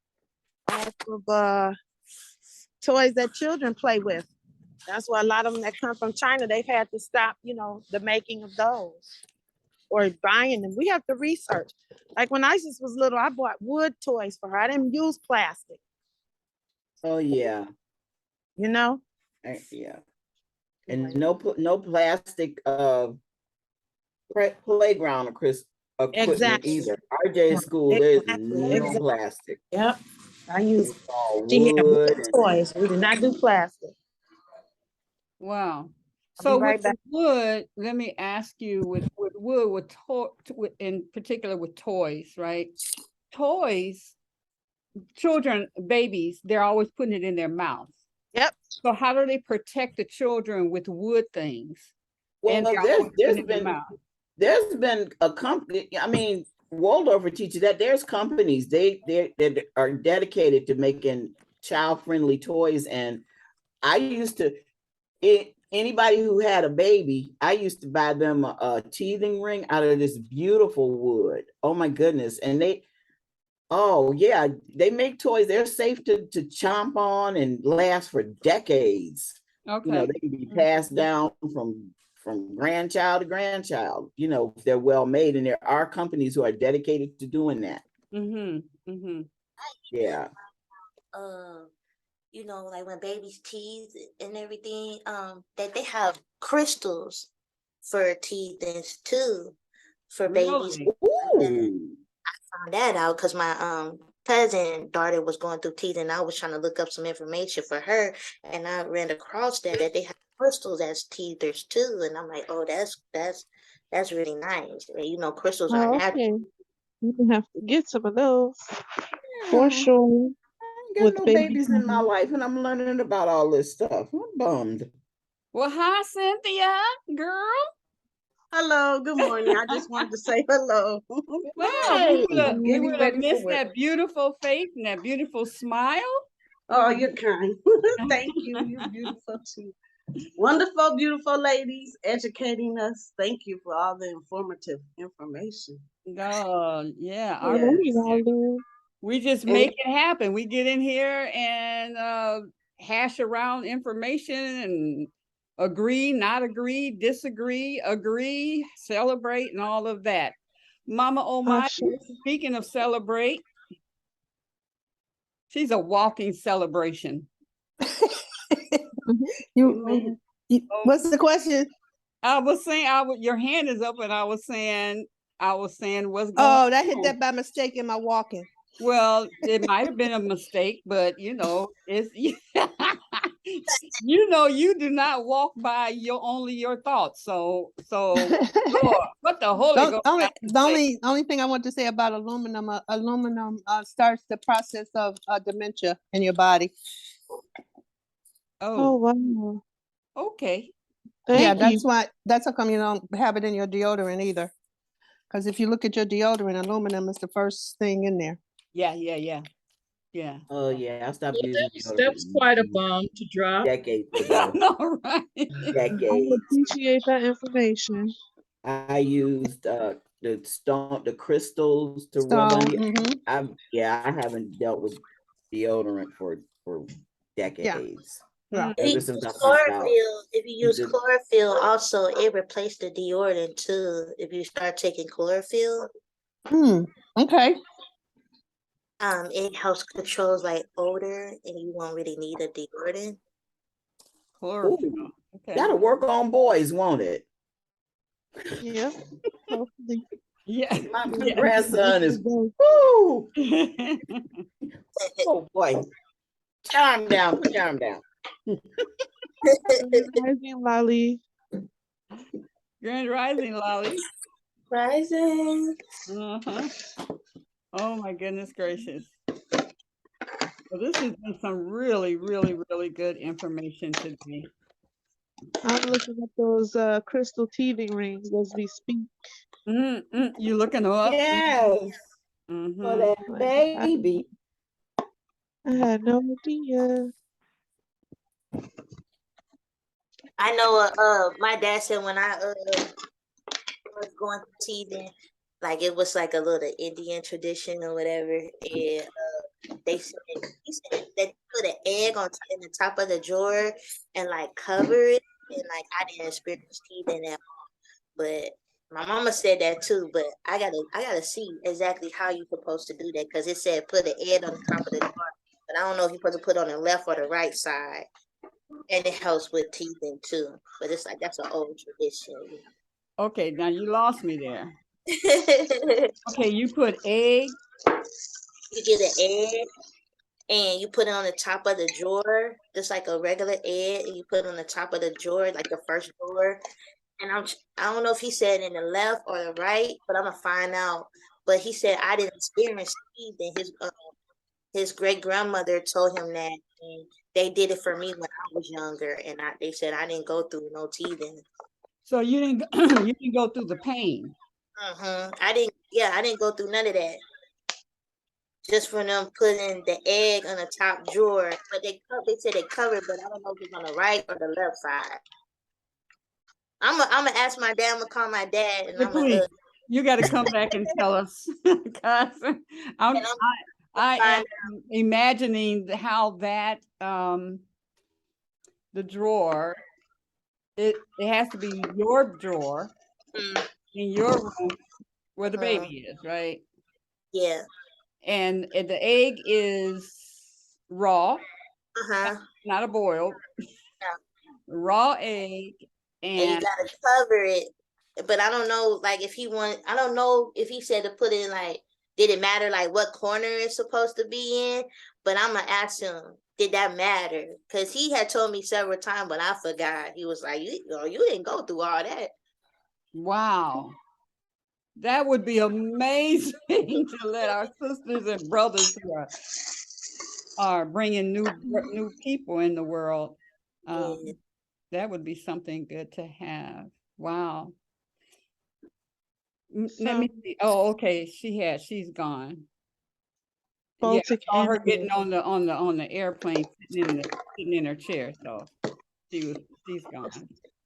off of toys that children play with. That's why a lot of them that come from China, they've had to stop, the making of those or buying them. We have to research. Like when Isis was little, I bought wood toys for her. I didn't use plastic, Oh yeah, yeah. And no plastic playground equipment Exactly. either. RJ school, there's no Exactly. plastic. Yep. I use, It's all she had wood wood toys. We did not do plastic. Wow. I'll be So right with the back. wood, let me ask you, with wood, in particular with toys, right? Toys, children, babies, they're always putting it in their mouth. Yep. So how do they protect the children with wood things? And Well, there's been a company. I mean, Waldorf teaches that there's companies they are dedicated to making child-friendly toys, and I used to. Anybody who had a baby, I used to buy them a teething ring out of this beautiful wood. Oh my goodness! And they make toys. They're safe to chomp on and last for decades. Okay. They can be passed down from grandchild to grandchild. If they're well made, and there are companies who are dedicated to doing that. Yeah. Like when babies teeth and everything, that they have crystals for teething too, for babies. Ooh. I found that out because my cousin daughter was going through teething, and I was trying to look up some information for her, and I ran across that they have crystals as teethers too, and I'm like, oh, that's really nice. Crystals are natural. Okay. You can have to get some of those for sure. I ain't got no babies in my life, and I'm learning about all this stuff. I'm bummed. Well, hi, Cynthia, girl. Hello, good morning. I just wanted to say hello. Wow, we would have missed that beautiful face and that beautiful smile. Oh, you're kind. Thank you. You're beautiful too. Wonderful, beautiful ladies educating us. Thank you for all the informative information. Oh, yeah. We just make it happen. We get in here and hash around information and agree, not agree, disagree, agree, celebrate, and all of that. Mama Omai, speaking of celebrate, she's a walking celebration. What's the question? I was saying, your hand is up, and I was saying what's going on. That hit that by mistake in my walking. Well, it might have been a mistake, but it's you do not walk by your thoughts. So what the Holy Ghost? The only thing I want to say about aluminum starts the process of dementia in your body. Oh wow. Okay. That's how come you don't have it in your deodorant either. Because if you look at your deodorant, aluminum is the first thing in there. Yeah. Oh yeah, I stopped using deodorant. That was quite a bomb to drop. Decades ago. No, right? Decades. I appreciate that information. I used the crystals to rub on you. I haven't dealt with deodorant for decades. Yeah. If you use chlorophyll, also it replaced the deodorant too. If you start taking chlorophyll. Okay. It helps controls like odor, and you won't really need a deodorant. Chlorophyll. Okay. That'll work on boys, won't it? Yeah. Yeah. My grandson is woo. Oh boy. Put your arm down. Grand Rising, Lolly. Grand Rising, Lolly. Rising. Uh-huh. Oh my goodness gracious. Well, this has been some really, really, really good information today. I'm looking at those crystal teething rings as we speak. You looking them up? Yes. Mm-hmm. For that baby. I had no idea. I know my dad said when I was going to teething, like it was like a little Indian tradition or whatever. And he said they put an egg in the top of the drawer and like cover it. And like I didn't experience teething at all. But my mama said that too, but I gotta see exactly how you're supposed to do that because it said put an egg on the top of the drawer. But I don't know if you're supposed to put it on the left or the right side. And it helps with teething too. But it's like that's an old tradition. Okay, now you lost me there. Okay, you put egg. You get an egg and you put it on the top of the drawer, just like a regular egg, and you put it on the top of the drawer, like the first drawer. And I don't know if he said in the left or the right, but I'm gonna find out. But he said I didn't experience teething. His great grandmother told him that, and they did it for me when I was younger, and they said I didn't go through no teething. So you didn't you didn't go through the pain. I didn't go through none of that. Just for them putting the egg on the top drawer, but they said they covered, but I don't know if it's on the right or the left side. I'm gonna ask my dad. I'm gonna call my dad, and I'm Please, gonna. You got to come back and tell us, because I am imagining how that the drawer. It has to be your drawer in your room where the baby is, right? Yeah. And the egg is raw, not a boiled. Raw egg, And you gotta cover it. But I don't know, like I don't know if he said to put it in like, did it matter like what corner it's supposed to be in? But I'm gonna ask him, did that matter? Because he had told me several times, but I forgot. He was like, you didn't go through all that. Wow. That would be amazing to let our sisters and brothers who are bringing new people in the world. That would be something good to have. Wow. Let me see. Oh, okay. She's gone. Yeah, I saw her getting on the airplane, sitting in her chair. So she's gone.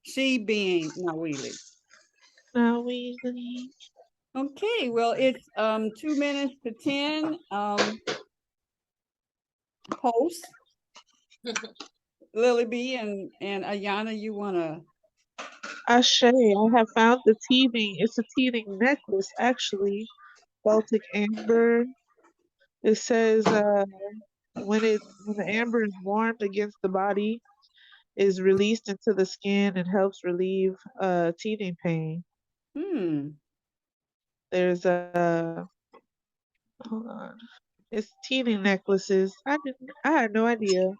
She being Nawili. Nawili. Okay, well, it's 2 minutes to 10. Host Lillie B and Ayana, you wanna? Ashe, I have found the teething. It's a teething necklace, actually. Baltic amber. It says when the amber is warmed against the body, is released into the skin and helps relieve teething pain. There's hold on. It's teething necklaces. I had no idea.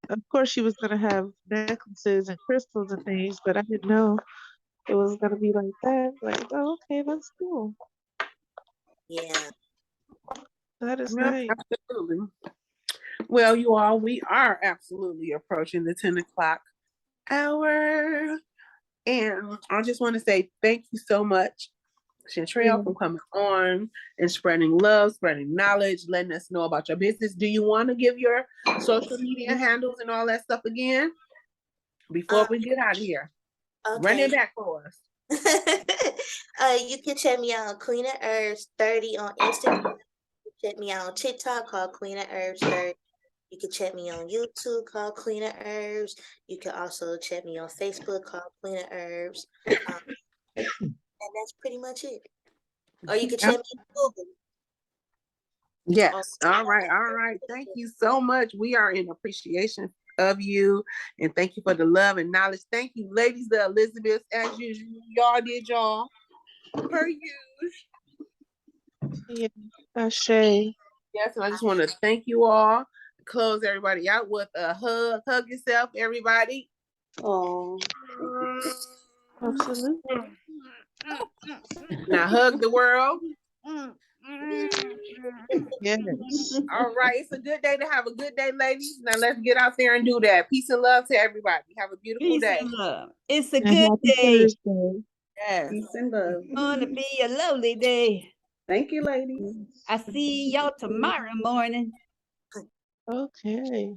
Of course, she was gonna have necklaces and crystals and things, but I didn't know it was gonna be like that. Like, oh, okay, that's cool. Yeah, that is nice. Absolutely. Well, you all, we are absolutely approaching the 10 o'clock hour, and I just want to say thank you so much, Shantrell, for coming on and spreading love, spreading knowledge, letting us know about your business. Do you want to give your social media handles and all that stuff again before we get out of here? Okay. Run it back for us. You can check me out on Queen of Herbs 30 on Instagram. Check me out on TikTok called Queen of Herbs 30. You can check me on YouTube called Queen of Herbs. You can also check me on Facebook called Queen of Herbs. And that's pretty much it. Or you can check me on Google. Yes. All right. Thank you so much. We are in appreciation of you, and thank you for the love and knowledge. Thank you, ladies, the Elizabeth, as usual. Y'all did y'all per usual. Yeah, Ashe. Yes, and I just want to thank you all. close everybody out with a hug. Hug yourself, everybody. Oh, Absolutely. Now hug the world. Yes. All right. It's a good day to have a good day, ladies. Now let's get out there and do that. Peace and love to everybody. Have a beautiful Peace day. and love. It's a And good happy day. Thursday. Yes. peace and love. Gonna be a lovely day. Thank you, ladies. I see y'all tomorrow morning. Okay.